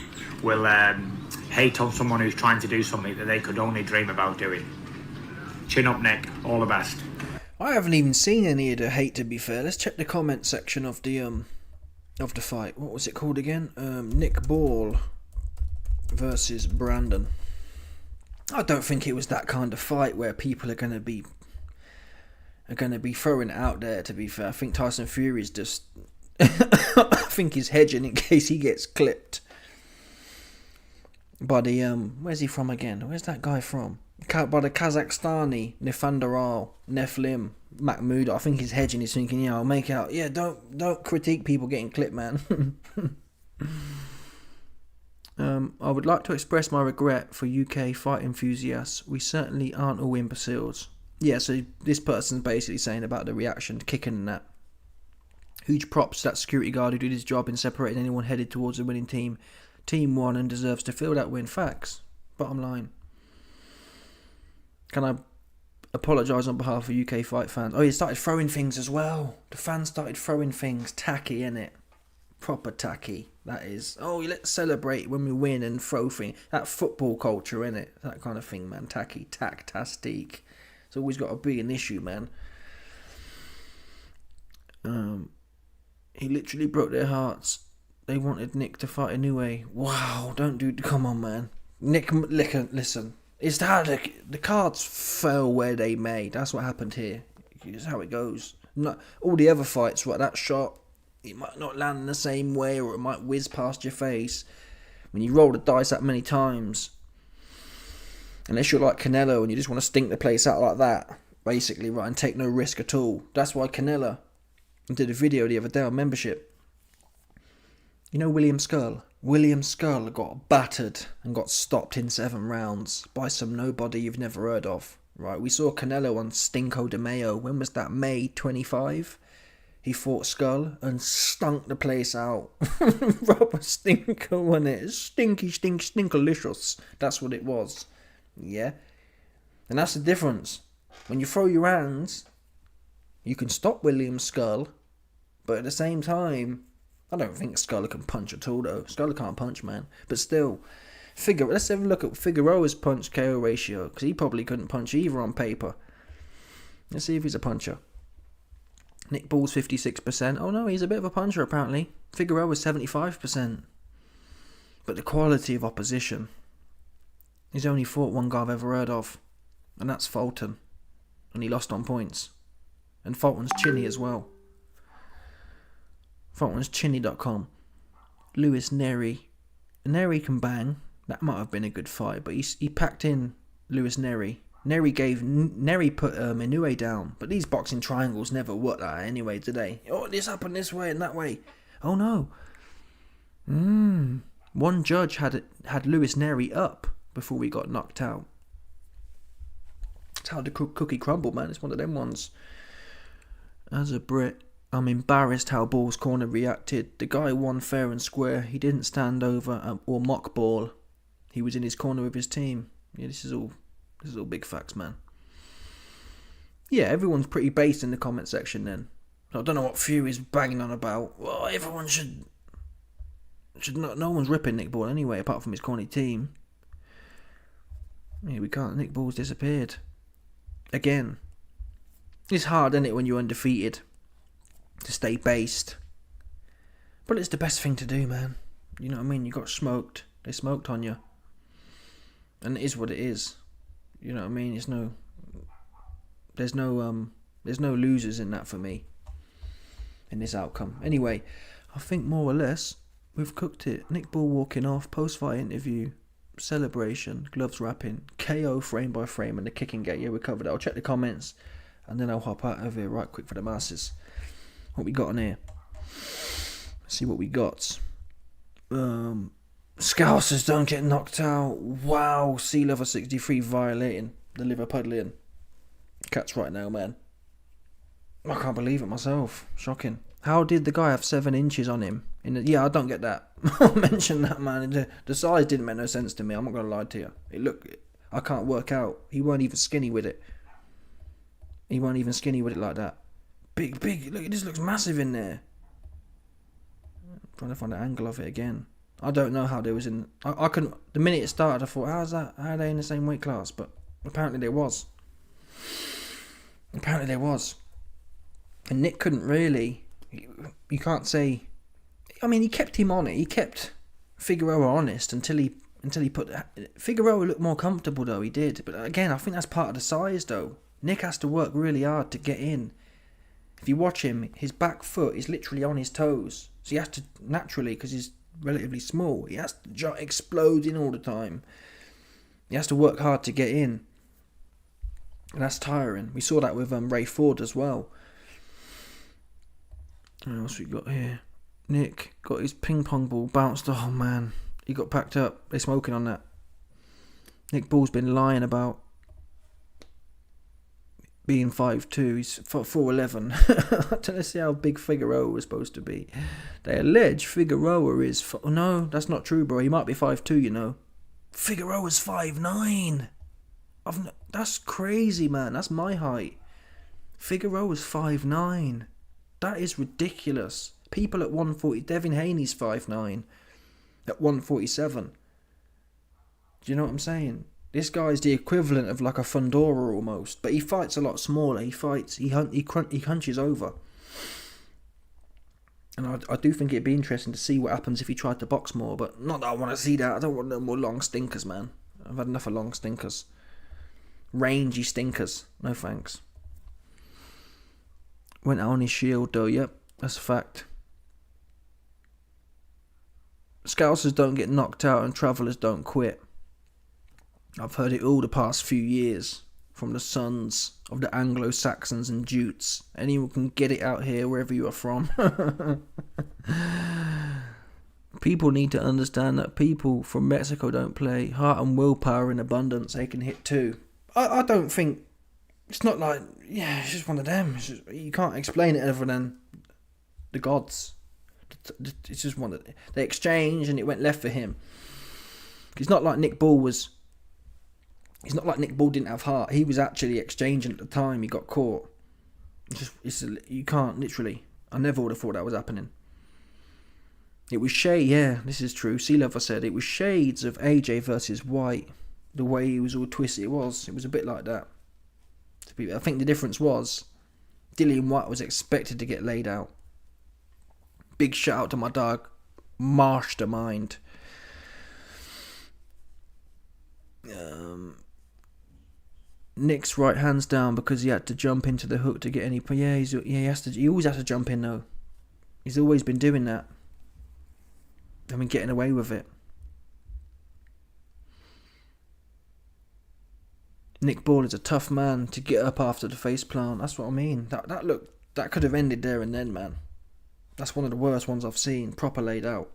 will hate on someone who's trying to do something that they could only dream about doing. Chin up, Nick. All the best. I haven't even seen any of the hate, to be fair. Let's check the comment section of the fight. What was it called again? Nick Ball versus Brandon. I don't think it was that kind of fight where people are going to be throwing it out there, to be fair. I think Tyson Fury's just I think he's hedging in case he gets clipped by the where's he from again? Where's that guy from? By the Kazakhstani Nifandaral Neflim Mahmoud. I think he's hedging. He's thinking, yeah, I'll make out. Yeah, don't critique people getting clipped, man. I would like to express my regret for UK fight enthusiasts. We certainly aren't all imbeciles. Yeah, so this person's basically saying about the reaction to kicking and that. Huge props to that security guard who did his job in separating anyone headed towards the winning team. Team won and deserves to feel that win. Facts. Bottom line. Can I apologise on behalf of UK fight fans? Oh, he started throwing things as well. The fans started throwing things. Tacky, innit? Proper tacky. That is. Oh, let's celebrate when we win and throw things. That football culture, innit? That kind of thing, man. Tacky. Tack-tastique. It's always got to be an issue, man. He literally broke their hearts. They wanted Nick to fight anyway. Wow, come on, man. Nick, listen. It's how the cards fell where they may. That's what happened here. It's how it goes. Not all the other fights, right? That shot, it might not land in the same way, or it might whiz past your face. When you roll the dice that many times, unless you're like Canelo and you just want to stink the place out like that, basically, right, and take no risk at all. That's why Canelo did a video the other day on membership. You know William Skull? William Skull got battered and got stopped in 7 rounds by some nobody you've never heard of. Right, we saw Canelo on Stinko de Mayo. When was that? May 25? He fought Skull and stunk the place out. Proper stinker, wasn't it? Stinkalicious. That's what it was. Yeah? And that's the difference. When you throw your hands, you can stop William Skull, but at the same time, I don't think Skull can punch at all, though. Skull can't punch, man. But still, let's have a look at Figueroa's punch KO ratio, because he probably couldn't punch either on paper. Let's see if he's a puncher. Nick Ball's 56%. Oh no, he's a bit of a puncher, apparently. Figueroa's 75%. But the quality of opposition. He's only fought one guy I've ever heard of, and that's Fulton. And he lost on points. And Fulton's chinny as well. Fulton's chinny.com. Lewis Neri. Neri can bang. That might have been a good fight, but he packed in Lewis Neri. Neri put Inoue down, but these boxing triangles never work like that anyway, do they? Oh, this happened this way and that way. Oh no. One judge had Lewis Neri up before we got knocked out. It's how the cookie crumble, man. It's one of them ones. As a Brit, I'm embarrassed how Ball's corner reacted. The guy won fair and square. He didn't stand over or mock Ball. He was in his corner with his team. Yeah, this is all big facts, man. Yeah, everyone's pretty based in the comment section then. I don't know what Fury's banging on about. Well, everyone should not. No one's ripping Nick Ball anyway, apart from his corny team. Yeah, we can't. Nick Ball's disappeared again. It's hard, isn't it, when you're undefeated, to stay based. But it's the best thing to do, man. You know what I mean? You got smoked. They smoked on you. And it is what it is. You know what I mean? There's no losers in that for me. In this outcome. Anyway, I think more or less we've cooked it. Nick Ball walking off, post-fight interview, celebration, gloves wrapping, KO frame by frame, and the kicking gate. Yeah, we covered it. I'll check the comments, and then I'll hop out of here right quick for the masses. What we got on here? Let's see what we got. Scousers don't get knocked out. Wow, Sea Lover 63 violating the Liverpudlian. Cats right now, man. I can't believe it myself. Shocking. How did the guy have 7 inches on him? Yeah, I don't get that. I'll mention that, man. The size didn't make no sense to me. I'm not going to lie to you. I can't work out. He weren't even skinny with it. He weren't even skinny with it like that. Big. Look, it just looks massive in there. I'm trying to find the angle of it again. I don't know how they was in. I couldn't. The minute it started, I thought, how's that? How are they in the same weight class? But apparently they was. And Nick couldn't really. You can't say. I mean, he kept him on it. He kept Figueroa honest until he put. Figueroa looked more comfortable though. He did, but again, I think that's part of the size though. Nick has to work really hard to get in. If you watch him, his back foot is literally on his toes, so he has to naturally, because he's relatively small, he has to explode in all the time. He has to work hard to get in, and that's tiring. We saw that with Ray Ford as well. What else we got here? Nick got his ping pong ball bounced. Oh man, He got packed up. They're smoking on that. Nick Ball's been lying about being 5'2". He's 4'11". I don't know, see how big Figueroa was supposed to be. They allege Figueroa is... No, that's not true, bro. He might be 5'2", you know. Figueroa's 5'9". That's crazy, man. That's my height. Figueroa's 5'9". That is ridiculous. People at 140... Devin Haney's 5'9". At 147. Do you know what I'm saying? This guy's the equivalent of like a Fundora almost, but he fights a lot smaller. He hunches over. And I do think it'd be interesting to see what happens if he tried to box more, but not that I want to see that. I don't want no more long stinkers, man. I've had enough of long stinkers. Rangy stinkers. No thanks. Went out on his shield though, yep, that's a fact. Scousers don't get knocked out and travellers don't quit. I've heard it all the past few years from the sons of the Anglo-Saxons and Jutes. Anyone can get it out here wherever you are from. People need to understand that people from Mexico don't play. Heart and willpower in abundance, they can hit too. I don't think... It's not like... Yeah, it's just one of them. You can't explain it other than the gods. It's just one of... They exchanged and it went left for him. It's not like Nick Ball was... It's not like Nick Ball didn't have heart. He was actually exchanging at the time he got caught. You can't, literally. I never would have thought that was happening. It was yeah, this is true. Sea Lover said it was shades of AJ versus White. The way he was all twisted, it was a bit like that. I think the difference was Dillian White was expected to get laid out. Big shout out to my dog, Mastermind. Nick's right hands down because he had to jump into the hook to get any. Yeah, he always has to jump in though. He's always been doing that. I mean, getting away with it. Nick Ball is a tough man to get up after the face plant. That's what I mean. That could have ended there and then, man. That's one of the worst ones I've seen, proper laid out.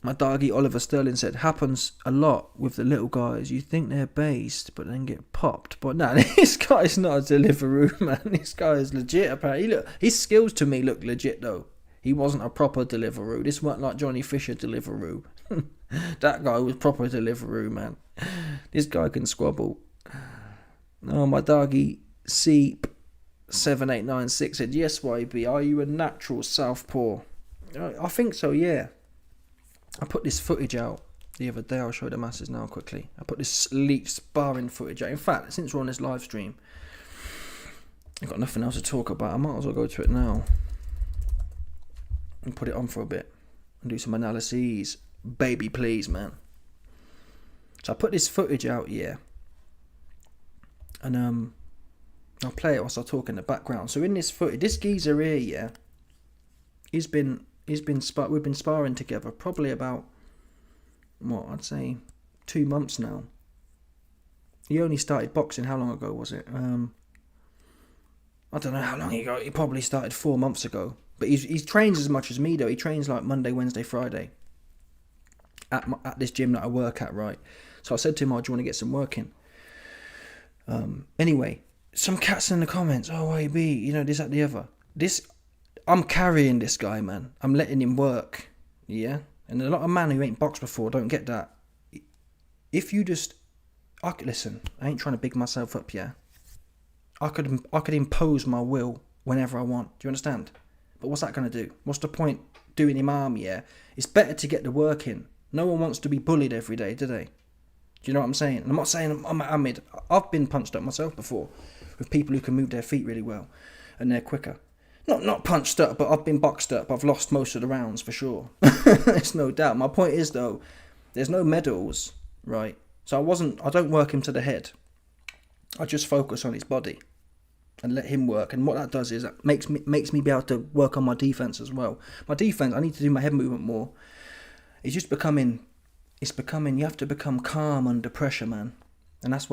My doggy Oliver Sterling said, happens a lot with the little guys. You think they're based, but then get popped. But no, this guy's not a Deliveroo, man. This guy is legit, apparently. His skills to me look legit, though. He wasn't a proper Deliveroo. This weren't like Johnny Fisher Deliveroo. That guy was proper Deliveroo, man. This guy can squabble. Oh, my doggy Seep7896 said, yes, YB, are you a natural southpaw? I think so, yeah. I put this footage out the other day. I'll show the masses now quickly. I put this leaked sparring footage out. In fact, since we're on this live stream, I've got nothing else to talk about. I might as well go to it now and put it on for a bit and do some analyses. Baby, please, man. So I put this footage out, yeah. And I'll play it whilst I talk in the background. So in this footage, this geezer here, yeah, we've been sparring together probably about, what, I'd say 2 months now. He only started boxing, how long ago was it? I don't know how long ago. He probably started 4 months ago. But he trains as much as me, though. He trains like Monday, Wednesday, Friday at this gym that I work at, right? So I said to him, do you want to get some work in? Anyway, some cats in the comments, oh, AB, you know, this, that, the other. I'm carrying this guy, man. I'm letting him work, yeah? And a lot of men who ain't boxed before don't get that. If you just... listen, I ain't trying to big myself up, yeah? I could impose my will whenever I want. Do you understand? But what's that going to do? What's the point doing him harm, yeah? It's better to get the work in. No one wants to be bullied every day, do they? Do you know what I'm saying? And I'm not saying I'm Ahmed. I've been punched up myself before with people who can move their feet really well and they're quicker. Not punched up, but I've been boxed up. I've lost most of the rounds for sure. There's no doubt. My point is though, there's no medals, right? So I don't work him to the head. I just focus on his body and let him work. And what that does is that makes me be able to work on my defense as well. My defense, I need to do my head movement more. It's becoming, you have to become calm under pressure, man. And that's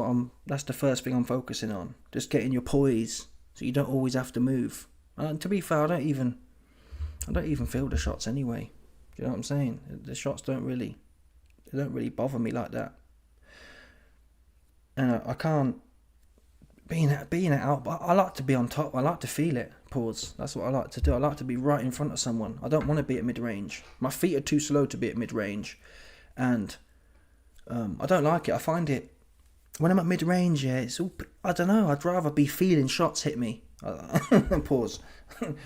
the first thing I'm focusing on. Just getting your poise so you don't always have to move. To be fair, I don't even feel the shots anyway. Do you know what I'm saying? The shots don't really bother me like that. And I can't being it out. But I like to be on top. I like to feel it. Pause. That's what I like to do. I like to be right in front of someone. I don't want to be at mid range. My feet are too slow to be at mid range, and I don't like it. I find it when I'm at mid range. Yeah, it's all. I don't know. I'd rather be feeling shots hit me. Pause.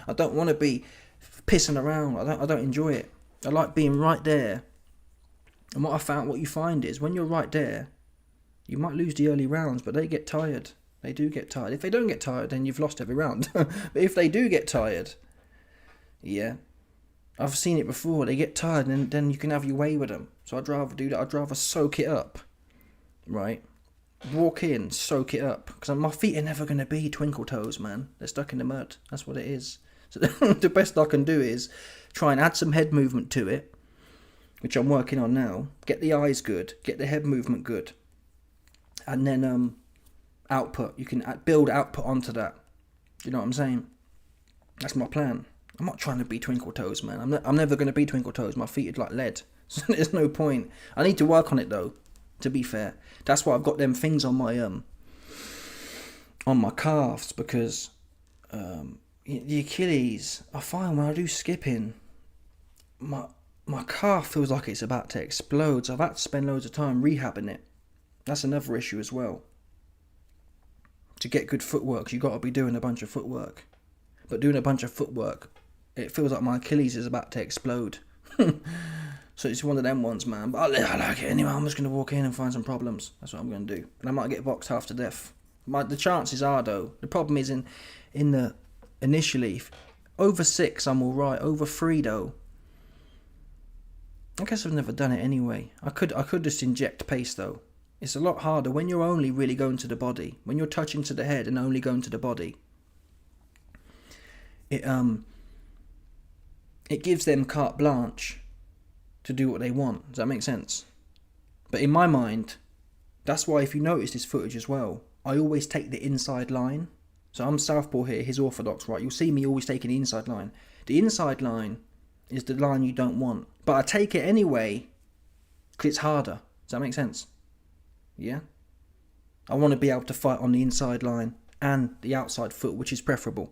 I don't want to be pissing around. I don't enjoy it. I like being right there. And what you find is when you're right there, you might lose the early rounds, but they get tired. They do get tired. If they don't get tired, then you've lost every round. But if they do get tired, yeah, I've seen it before. They get tired, and then you can have your way with them. So I'd rather do that. I'd rather soak it up, right? Walk in, soak it up, because my feet are never going to be twinkle toes, man. They're stuck in the mud. That's what it is. So the best I can do is try and add some head movement to it, which I'm working on now. Get the eyes good, get the head movement good, and then output. You can build output onto that. You know what I'm saying? That's my plan. I'm not trying to be twinkle toes, man. I'm never going to be twinkle toes. My feet are like lead. So there's no point. I need to work on it though. To be fair, that's why I've got them things on my calves, because the Achilles, I find when I do skipping, my calf feels like it's about to explode. So I've had to spend loads of time rehabbing it. That's another issue as well. To get good footwork, you got to be doing a bunch of footwork. But doing a bunch of footwork, it feels like my Achilles is about to explode. So it's one of them ones, man. But I like it anyway. I'm just going to walk in and find some problems. That's what I'm going to do. And I might get boxed half to death. The chances are, though, the problem is initially, over 6, I'm all right. Over 3, though, I guess I've never done it anyway. I could just inject pace, though. It's a lot harder when you're only really going to the body. When you're touching to the head and only going to the body. It gives them carte blanche to do what they want. Does that make sense? But in my mind, that's why if you notice this footage as well, I always take the inside line. So I'm southpaw here, he's orthodox, right? You'll see me always taking the inside line. The inside line is the line you don't want. But I take it anyway because it's harder. Does that make sense? Yeah? I want to be able to fight on the inside line and the outside foot, which is preferable.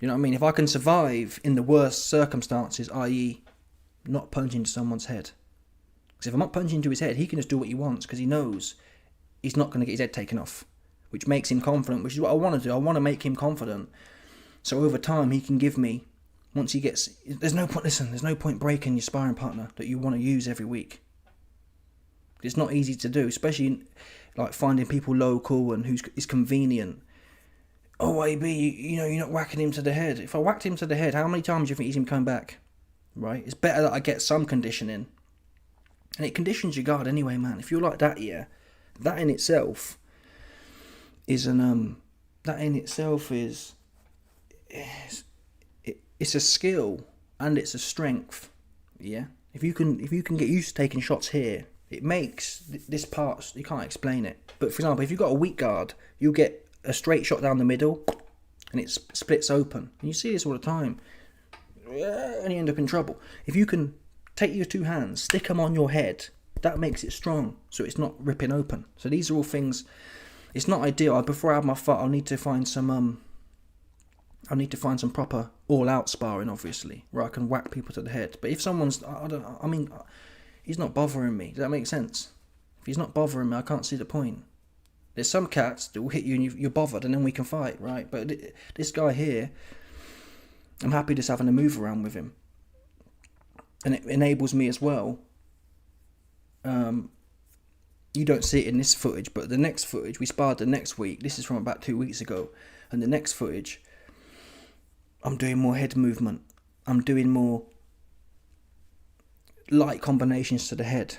You know what I mean? If I can survive in the worst circumstances, i.e. not punching into someone's head. Because if I'm not punching into his head, he can just do what he wants because he knows he's not going to get his head taken off, which makes him confident, which is what I want to do. I want to make him confident. So over time, he can give me, once he gets... There's no point breaking your sparring partner that you want to use every week. It's not easy to do, especially like finding people local and is convenient. Oh, AB, you're not whacking him to the head. If I whacked him to the head, how many times do you think he's going to come back? Right? It's better that I get some conditioning. And it conditions your guard anyway, man. If you're like that, yeah, that in itself is it's a skill and it's a strength. Yeah? If you can get used to taking shots here, it makes this part, you can't explain it. But for example, if you've got a weak guard, you'll get a straight shot down the middle and it splits open. And you see this all the time. And you end up in trouble. If you can take your 2 hands, stick them on your head, that makes it strong, so it's not ripping open. So these are all things. It's not ideal. Before I have my fight, I'll need to find some proper all-out sparring, obviously, where I can whack people to the head. But if someone's, he's not bothering me. Does that make sense? If he's not bothering me, I can't see the point. There's some cats that will hit you and you're bothered, and then we can fight, right? But this guy here, I'm happy just having a move around with him. And it enables me as well. You don't see it in this footage, but the next footage, we sparred the next week. This is from about 2 weeks ago. And the next footage, I'm doing more head movement. I'm doing more light combinations to the head.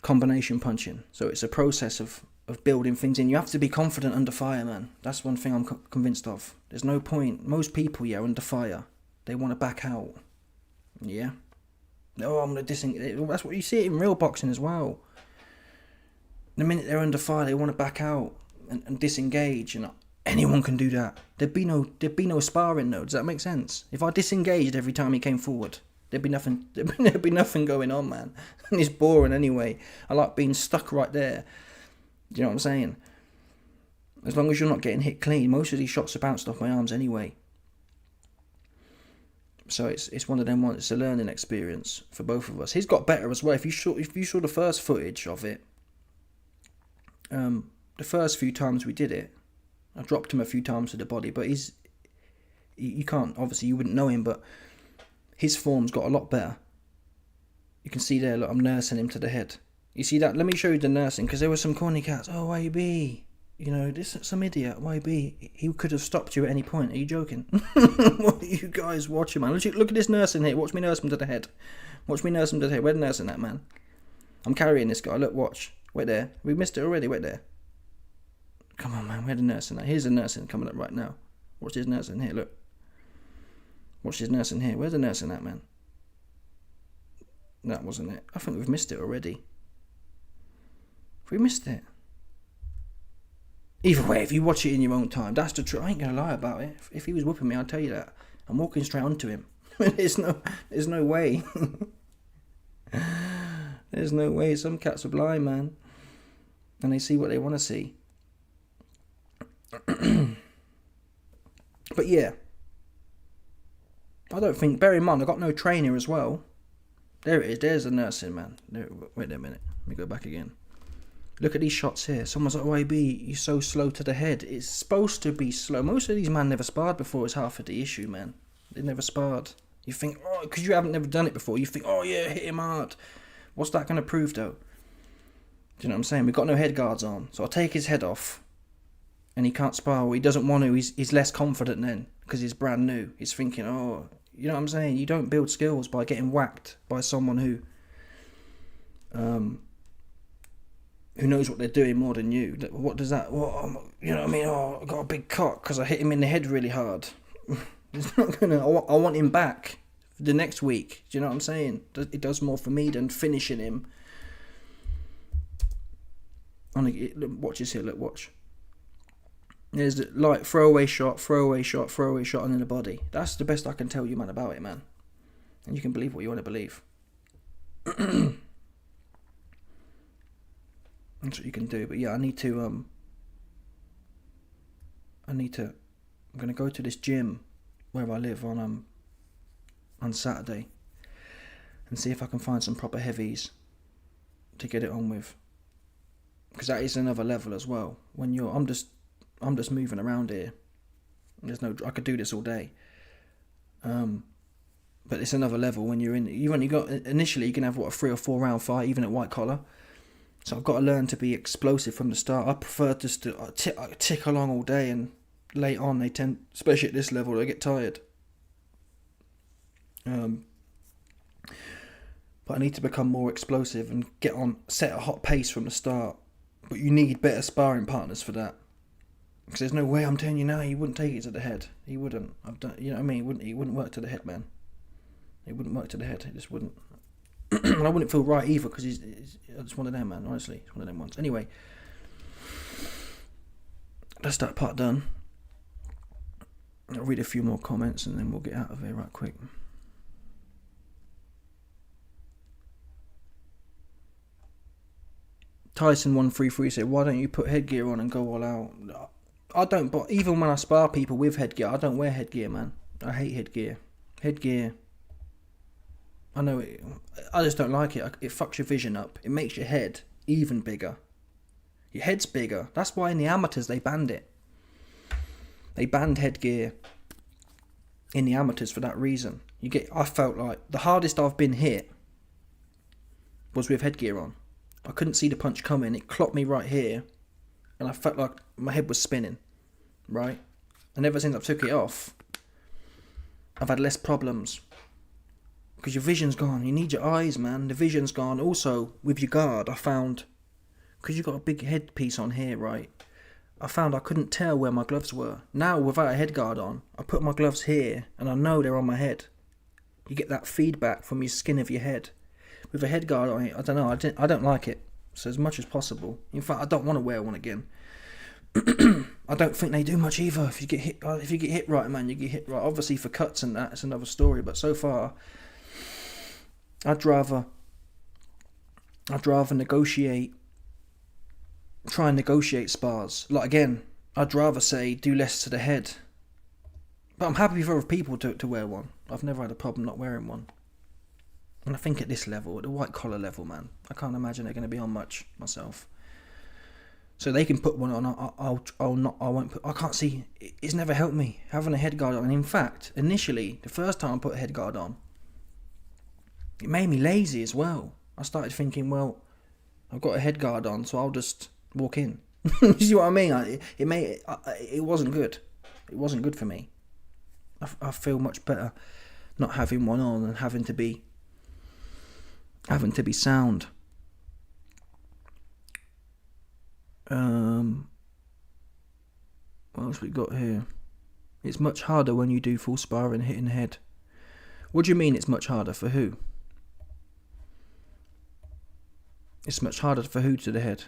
Combination punching. So it's a process of building things in. You have to be confident under fire, man. That's one thing I'm convinced of. There's no point. Most people, under fire, they want to back out. Yeah? No, I'm going to disengage. That's what you see it in real boxing as well. The minute they're under fire, they want to back out and disengage. And Anyone can do that. There'd be no sparring though. Does that make sense? If I disengaged every time he came forward, there'd be nothing. There'd be nothing going on, man. And it's boring anyway. I like being stuck right there. Do you know what I'm saying? As long as you're not getting hit clean, most of these shots are bounced off my arms anyway. So it's one of them ones. It's a learning experience for both of us. He's got better as well. If you saw the first footage of it, the first few times we did it, I dropped him a few times to the body, but you can't, obviously you wouldn't know him, but his form's got a lot better. You can see there, look, I'm nursing him to the head. You see that? Let me show you the nursing, because there were some corny cats. Oh, YB, this is some idiot, YB. He could have stopped you at any point. Are you joking? What are you guys watching, man? Look at this nursing here. Watch me nurse him to the head. Watch me nurse him to the head. Where's nursing that, man? I'm carrying this guy. Look, watch. Wait there. We missed it already. Wait there. Come on, man. Where's the nursing at? Here's the nursing coming up right now. Watch this nursing here. Look. Watch this nursing here. Where's the nursing at, man? That wasn't it. I think we've missed it already. We missed it. Either way, if you watch it in your own time, that's the truth. I ain't gonna lie about it. If he was whooping me, I'd tell you that. I'm walking straight onto him. There's no way. There's no way. Some cats are blind, man, and they see what they want to see. But yeah, I don't think. Bear in mind, I got no trainer as well. There it is. There's the nursing, man. Wait a minute. Let me go back again. Look at these shots here. Someone's like, YB, you're so slow to the head. It's supposed to be slow. Most of these men never sparred before. It's half of the issue, man. They never sparred. You think, oh, because you haven't never done it before, you think, oh yeah, hit him hard. What's that going to prove, though? Do you know what I'm saying? We've got no head guards on. So I'll take his head off. And he can't spar. Well, he doesn't want to. He's less confident then. Because he's brand new. He's thinking, oh, you know what I'm saying? You don't build skills by getting whacked by someone who knows what they're doing more than you. What does that... you know what I mean? Oh, I got a big cock because I hit him in the head really hard. It's not going to... I want him back the next week. Do you know what I'm saying? It does more for me than finishing him. Watch this here. Look, watch. There's the, like, throwaway shot, and in the body. That's the best I can tell you, man, about it, man. And you can believe what you want to believe. That's what you can do. But yeah, I'm going to go to this gym where I live on Saturday and see if I can find some proper heavies to get it on with. Because that is another level as well. When I'm just moving around here. I could do this all day. But it's another level when you've only got, initially you can have a 3 or 4 round fight, even at white collar. So I've got to learn to be explosive from the start. I prefer just to tick along all day, and late on they tend, especially at this level, they get tired. But I need to become more explosive and set a hot pace from the start. But you need better sparring partners for that. Because there's no way, I'm telling you now, he wouldn't take it to the head. He wouldn't. You know what I mean? He wouldn't work to the head, man. It wouldn't work to the head. It just wouldn't. And I wouldn't feel right either, because it's one of them, man. Honestly, it's one of them ones. Anyway, that's that part done. I'll read a few more comments and then we'll get out of here right quick. Tyson133 said, why don't you put headgear on and go all out? I don't, but even when I spar people with headgear, I don't wear headgear, man. I hate headgear. Headgear, I know it, I just don't like it. It fucks your vision up. It makes your head even bigger. Your head's bigger. That's why in the amateurs they banned it. They banned headgear in the amateurs for that reason. I felt like the hardest I've been hit was with headgear on. I couldn't see the punch coming. It clocked me right here, and I felt like my head was spinning, right? And ever since I took it off, I've had less problems. Because your vision's gone. You need your eyes, man. The vision's gone. Also, with your guard, I found, because you've got a big headpiece on here, right? I found I couldn't tell where my gloves were. Now, without a head guard on, I put my gloves here, and I know they're on my head. You get that feedback from your skin of your head. With a head guard on it, I don't know. I don't like it. So as much as possible. In fact, I don't want to wear one again. I don't think they do much either. If you get hit right, man, you get hit right. Obviously for cuts and that, it's another story. But so far, I'd rather negotiate, try and negotiate spars. Like again, I'd rather say do less to the head. But I'm happy for other people to wear one. I've never had a problem not wearing one. And I think at this level, at the white collar level, man, I can't imagine they're going to be on much myself. So they can put one on. I won't put. I can't see. It's never helped me having a head guard on. And in fact, initially, the first time I put a head guard on, it made me lazy as well. I started thinking, well, I've got a head guard on, so I'll just walk in. You see what I mean? It wasn't good. It wasn't good for me. I feel much better not having one on and having to be sound. What else we got here? It's much harder when you do full sparring hitting the head. What do you mean it's much harder? For who? It's much harder for who to the head?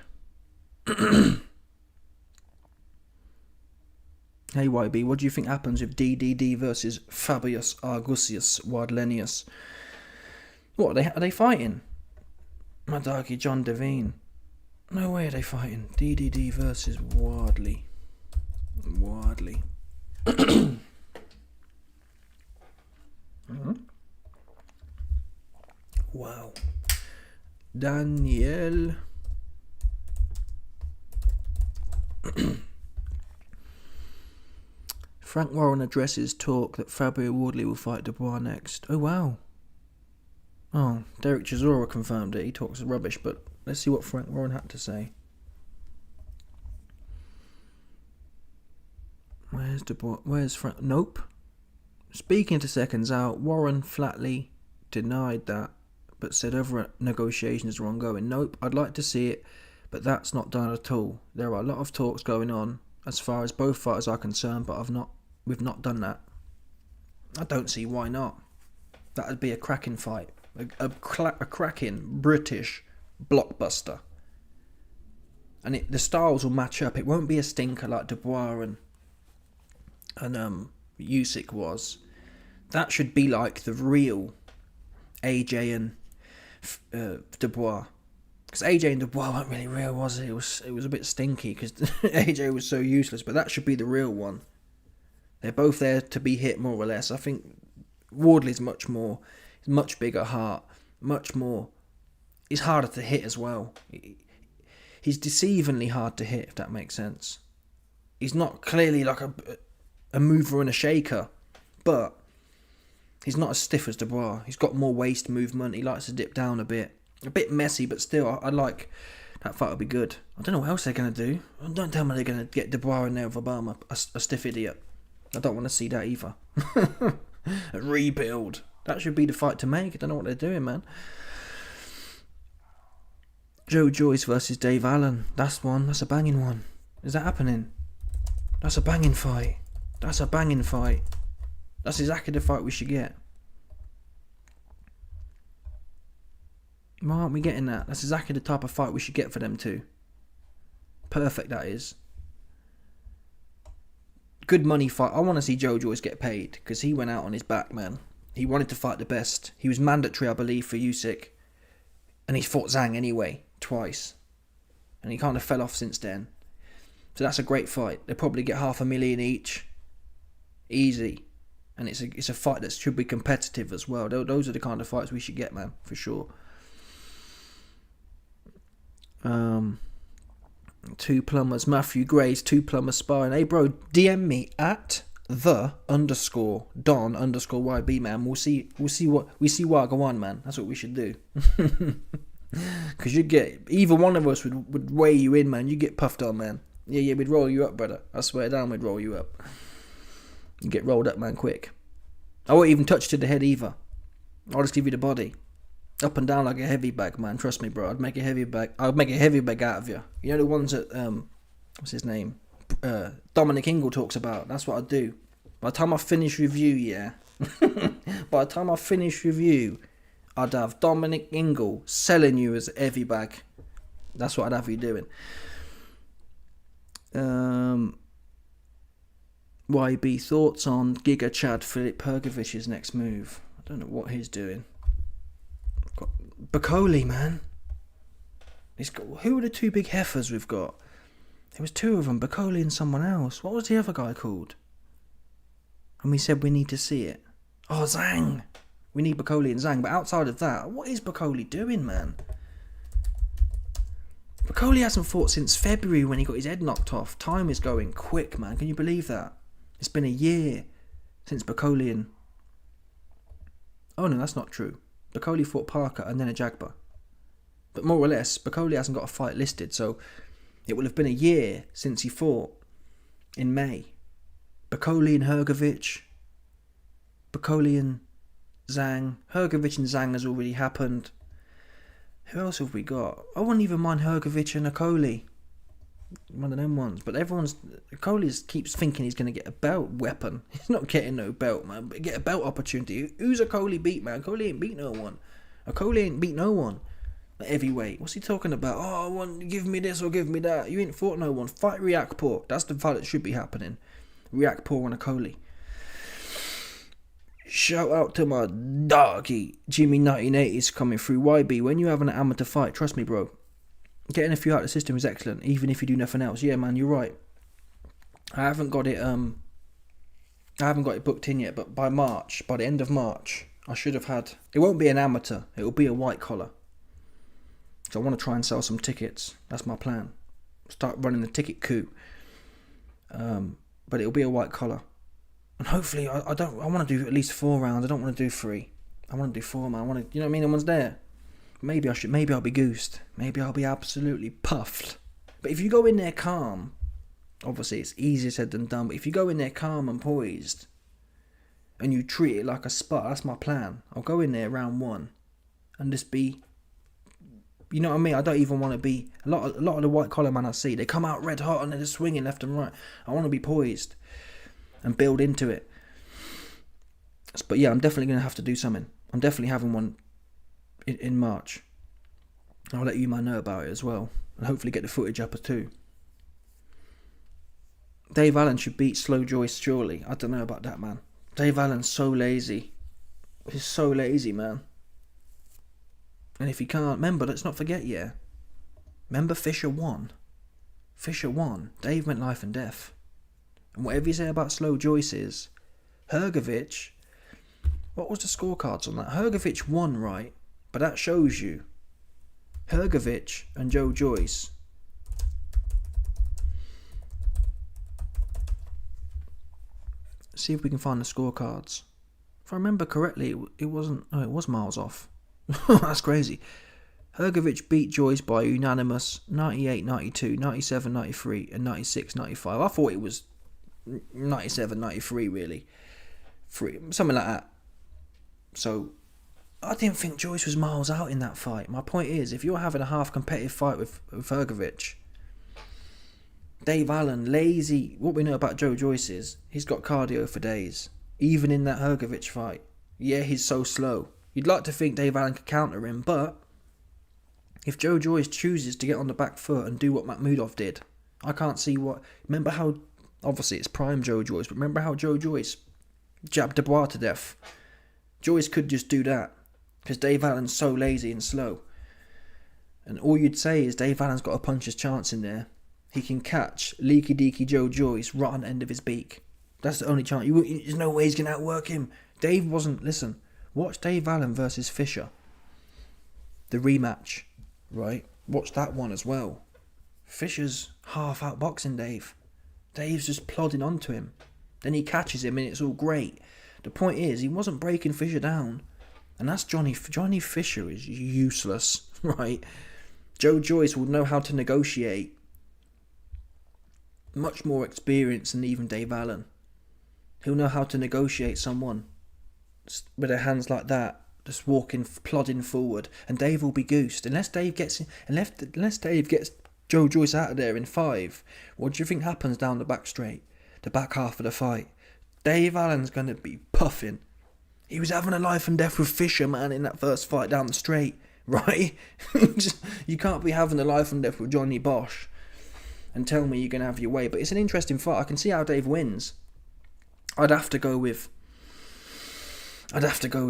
Hey YB, what do you think happens with DDD versus Fabius Argusius Wardlenius? What, are they fighting? My darky John Devine. No way are they fighting. DDD versus Wardley. Mm-hmm. Wow. Daniel. Frank Warren addresses talk that Fabio Wardley will fight Dubois next. Oh wow. Oh, Derek Chisora confirmed it. He talks rubbish, but let's see what Frank Warren had to say. Where's Dubois? Where's Frank? Nope. Speaking to Seconds Out, Warren flatly denied that, but said other negotiations are ongoing. Nope, I'd like to see it, but that's not done at all. There are a lot of talks going on as far as both fighters are concerned, but we've not done that. I don't see why not. That would be a cracking fight. A cracking British blockbuster. And the styles will match up. It won't be a stinker like Dubois and Usyk was. That should be like the real AJ and Dubois. Because AJ and Dubois weren't really real, was it? It was a bit stinky because AJ was so useless. But that should be the real one. They're both there to be hit more or less. I think Wardley's much bigger heart, much more. He's harder to hit as well. He's deceivingly hard to hit, if that makes sense. He's not clearly like a mover and a shaker, but he's not as stiff as Dubois. He's got more waist movement. He likes to dip down a bit messy, but still, I like that fight. Will be good. I don't know what else they're gonna do. Don't tell me they're gonna get Dubois in there with Obama, a stiff idiot. I don't want to see that either. A rebuild. That should be the fight to make. I don't know what they're doing, man. Joe Joyce versus Dave Allen. That's one. That's a banging one. Is that happening? That's a banging fight. That's exactly the fight we should get. Why aren't we getting that? That's exactly the type of fight we should get for them two. Perfect, that is. Good money fight. I want to see Joe Joyce get paid because he went out on his back, man. He wanted to fight the best. He was mandatory, I believe, for Usyk. And he fought Zhang anyway, twice. And he kind of fell off since then. So that's a great fight. They'll probably get $500,000 each. Easy. And it's a fight that should be competitive as well. Those are the kind of fights we should get, man, for sure. Two plumbers. Matthew Gray's Two Plumbers Sparring. Hey, bro, DM me at _Don_YB, man. We'll see what I go on, man. That's what we should do. Because you get either one of us would weigh you in, man. You get puffed on, man. Yeah, we'd roll you up, brother. I swear down, we'd roll you up. You get rolled up, man, quick. I won't even touch to the head either. I'll just give you the body. Up and down like a heavy bag, man. Trust me, bro. I'd make a heavy bag out of you. You know the ones that what's his name? Dominic Ingle talks about. That's what I'd do. By the time I finish with you, yeah. By the time I finish with you, I'd have Dominic Ingle selling you as a heavy bag. That's what I'd have you doing. YB, thoughts on Giga Chad Filip Hrgovic's next move? I don't know what he's doing. Got Bakoli, man. Who are the two big heifers we've got? There was two of them, Bakoli and someone else. What was the other guy called? And we said we need to see it. Oh, Zhang. We need Bakoli and Zhang. But outside of that, what is Bakoli doing, man? Bakoli hasn't fought since February when he got his head knocked off. Time is going quick, man. Can you believe that? It's been a year since Bakoli and... Oh, no, that's not true. Bakoli fought Parker and then a Jagba. But more or less, Bakoli hasn't got a fight listed, so it will have been a year since he fought in May. Bakoli and Hrgovic. Bakoli and Zhang. Hrgovic and Zhang has already happened. Who else have we got? I wouldn't even mind Hrgovic and Akoli. One of them ones. But Akoli keeps thinking he's going to get a belt weapon. He's not getting no belt, man. But get a belt opportunity. Who's Akoli beat, man? Akoli ain't beat no one. Akoli ain't beat no one. Heavyweight. What's he talking about? Oh, I want give me this or give me that. You ain't fought no one. Fight Riakpur. That's the fight that should be happening. Riakpur and Akoli. Shout out to my doggy Jimmy 1980s coming through. YB, when you have an amateur fight, trust me, bro, getting a few out of the system is excellent, even if you do nothing else. Yeah, man, you're right. I haven't got it booked in yet, but by the end of March, I should have had. It won't be an amateur. It will be a white collar. So I want to try and sell some tickets. That's my plan. Start running the ticket coup. But it'll be a white collar. And hopefully, I want to do at least 4 rounds. I don't want to do 3. I want to do 4, man. You know what I mean? No one's there. Maybe I'll be goosed. Maybe I'll be absolutely puffed. But if you go in there calm, obviously it's easier said than done, but if you go in there calm and poised, and you treat it like a spar, that's my plan. I'll go in there round 1, and just be, you know what I mean? I don't even want to be, a lot of the white collar man I see, they come out red hot and they're just swinging left and right. I want to be poised and build into it. But yeah, I'm definitely going to have to do something. I'm definitely having one in March. I'll let you man know about it as well, and hopefully get the footage up too. Dave Allen should beat Slow Joyce surely. I don't know about that, man. Dave Allen's so lazy. He's so lazy, man. And if he can't, remember, let's not forget, yeah. Remember Fisher won. Dave meant life and death. And whatever you say about Slow Joyce is, Hrgovic, what was the scorecards on that? Hrgovic won, right? But that shows you Hrgovic and Joe Joyce. See if we can find the scorecards. If I remember correctly, it wasn't. Oh, it was miles off. That's crazy. Hrgovic beat Joyce by unanimous 98-92, 97-93 and 96-95. I thought it was 97-93 really. Something like that. So I didn't think Joyce was miles out in that fight. My point is, if you're having a half competitive fight with Hrgovic, Dave Allen, lazy. What we know about Joe Joyce is he's got cardio for days. Even in that Hrgovic fight. Yeah, he's so slow. You'd like to think Dave Allen could counter him, but if Joe Joyce chooses to get on the back foot and do what Makhmudov did, I can't see what... Remember how... Obviously, it's prime Joe Joyce, but remember how Joe Joyce jabbed Dubois to death? Joyce could just do that, because Dave Allen's so lazy and slow. And all you'd say is Dave Allen's got a puncher's chance in there. He can catch Leaky Deaky Joe Joyce right on the end of his beak. That's the only chance. There's no way he's going to outwork him. Dave wasn't... Listen, watch Dave Allen versus Fisher. The rematch, right? Watch that one as well. Fisher's half outboxing Dave. Dave's just plodding onto him. Then he catches him and it's all great. The point is, he wasn't breaking Fisher down. And that's Johnny Fisher is useless, right? Joe Joyce will know how to negotiate. Much more experience than even Dave Allen. He'll know how to negotiate someone with their hands like that, just walking, plodding forward, and Dave will be goosed unless Dave gets Joe Joyce out of there in 5. What do you think happens down the back straight, the back half of the fight? Dave Allen's going to be puffing. He was having a life and death with Fisher, man, in that first fight down the straight, right? You can't be having a life and death with Johnny Bosch and tell me you're going to have your way. But it's an interesting fight. I can see how Dave wins. I'd have to go with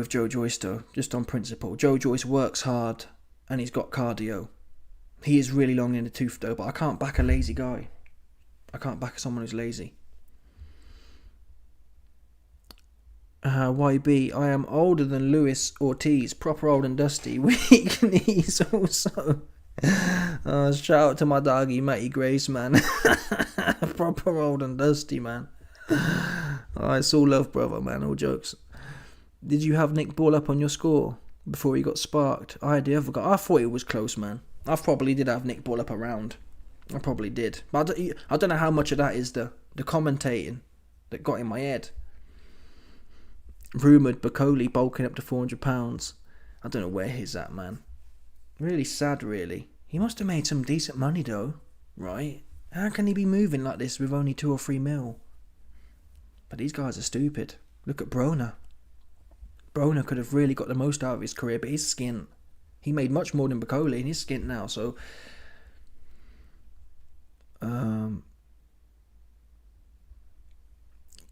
Joe Joyce though, just on principle. Joe Joyce works hard and he's got cardio. He is really long in the tooth though, but I can't back a lazy guy. I can't back someone who's lazy. YB, I am older than Luis Ortiz, proper old and dusty, weak knees also. Shout out to my doggy Matty Grace, man. Proper old and dusty, man. It's all love, brother, man, all jokes. Did you have Nick Ball up on your score before he got sparked? I thought it was close, man. I probably did have Nick Ball up around. I probably did. But I don't know how much of that is the commentating that got in my head. Rumoured Bacoli bulking up to 400 pounds. I don't know where he's at, man. Really sad, really. He must have made some decent money, though, right? How can he be moving like this with only 2 or 3 mil? But these guys are stupid. Look at Broner. Broner could have really got the most out of his career, but he's skint. He made much more than Bacoli, and he's skint now, so...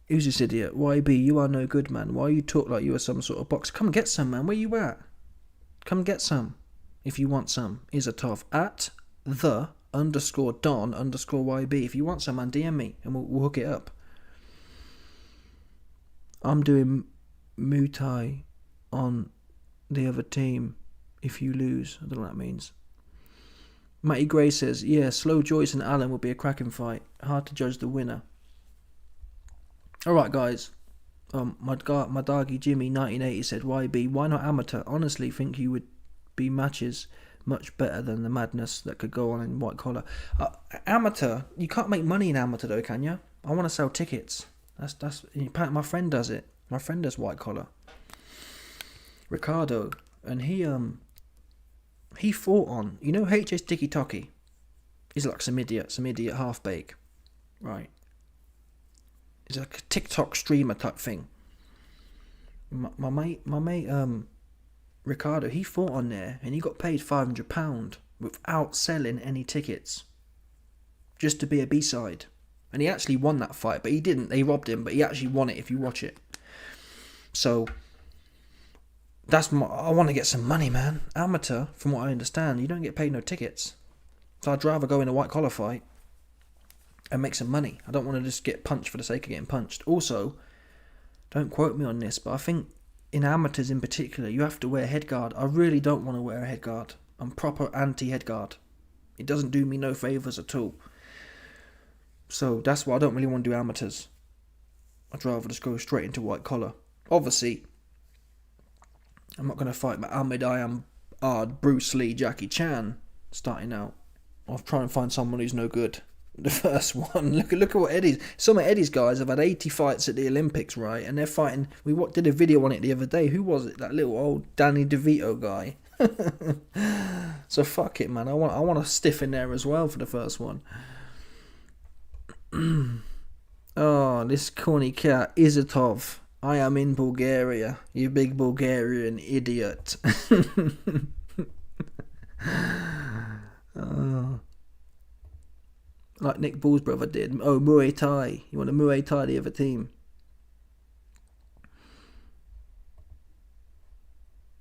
Who's this idiot? YB, you are no good, man. Why you talk like you are some sort of boxer? Come get some, man. Where you at? Come get some. If you want some. Izatov. At _Don_YB. If you want some, man, DM me, and we'll hook it up. I'm doing Muay Thai on the other team if you lose. I don't know what that means. Matty Gray says, yeah, Slow Joyce and Allen will be a cracking fight. Hard to judge the winner. Alright, guys. My doggy Jimmy 1980 said, YB, why not amateur? Honestly, think you would be matches much better than the madness that could go on in white collar. Amateur, you can't make money in amateur though, can you? I want to sell tickets. That's my friend does it. My friend does white collar. Ricardo, and he fought on, you know, HS Tiki Toki. He's like some idiot half bake, right? He's like a TikTok streamer type thing. My mate, Ricardo, he fought on there and he got paid £500 without selling any tickets, just to be a B-side. And he actually won that fight, but he didn't. They robbed him, but he actually won it if you watch it. So I want to get some money, man. Amateur, from what I understand, you don't get paid no tickets. So I'd rather go in a white collar fight and make some money. I don't want to just get punched for the sake of getting punched. Also, don't quote me on this, but I think in amateurs in particular, you have to wear a headguard. I really don't want to wear a headguard. I'm proper anti-headguard. It doesn't do me no favours at all. So that's why I don't really want to do amateurs. I'd rather just go straight into white collar. Obviously, I'm not going to fight Muhammad Ard, Bruce Lee, Jackie Chan starting out. I'll try and find someone who's no good. The first one. Look at what Eddie's. Some of Eddie's guys have had 80 fights at the Olympics, right? And they're fighting. We did a video on it the other day. Who was it? That little old Danny DeVito guy. So fuck it, man. I want to stiff in there as well for the first one. Oh, this corny cat, Izatov. I am in Bulgaria, you big Bulgarian idiot. Like Nick Ball's brother did. Oh, Muay Thai. You want to Muay Thai the other team?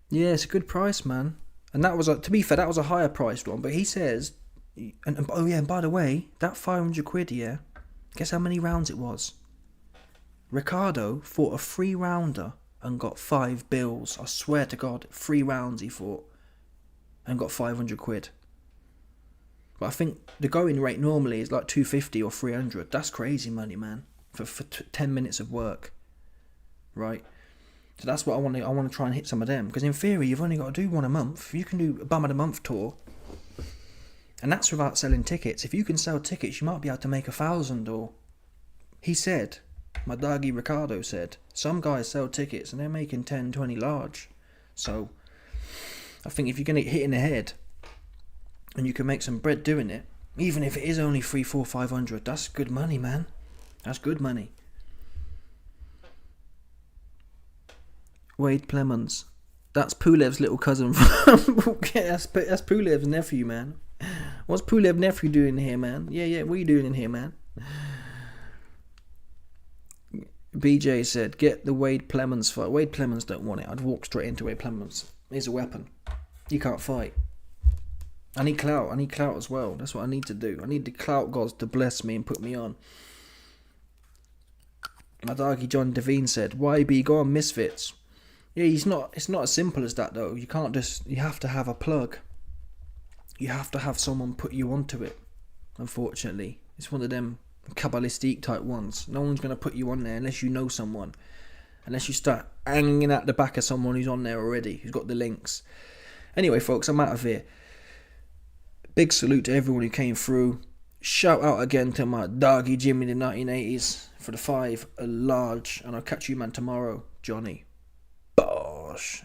Yeah, it's a good price, man. And that was, to be fair, that was a higher priced one. But he says, and by the way, that 500 quid, yeah. Guess how many rounds it was? Ricardo fought a 3-rounder and got 5 bills. I swear to God, 3 rounds he fought and got 500 quid. But I think the going rate normally is like 250 or 300. That's crazy money, man, for 10 minutes of work, right? So that's what I want to try and hit some of them, because in theory you've only got to do one a month. You can do a bum of the month tour, and that's without selling tickets. If you can sell tickets, you might be able to make 1,000. Or he said, my doggy Ricardo said, some guys sell tickets and they're making 10, 20 large. So I think if you're going to hit in the head and you can make some bread doing it, even if it is only 3, 4, 500, that's good money, man. That's good money. Wade Plemons. That's Pulev's little cousin from that's Pulev's nephew, man. What's Pulev's nephew doing here, man? Yeah, what are you doing in here, man? BJ said, get the Wade Plemons fight. Wade Plemons don't want it. I'd walk straight into Wade Plemons. He's a weapon. He can't fight. I need clout. I need clout as well. That's what I need to do. I need the clout gods to bless me and put me on. My doggy John Devine said, YB, go on Misfits. Yeah, it's not as simple as that though. You can't just, you have to have a plug. You have to have someone put you onto it. Unfortunately, it's one of them Kabbalistic type ones. No one's going to put you on there unless you know someone. Unless you start hanging at the back of someone who's on there already, who's got the links. Anyway, folks, I'm out of here. Big salute to everyone who came through. Shout out again to my doggy Jimmy in the 1980s for the 5 large. And I'll catch you, man, tomorrow. Johnny. Bosh.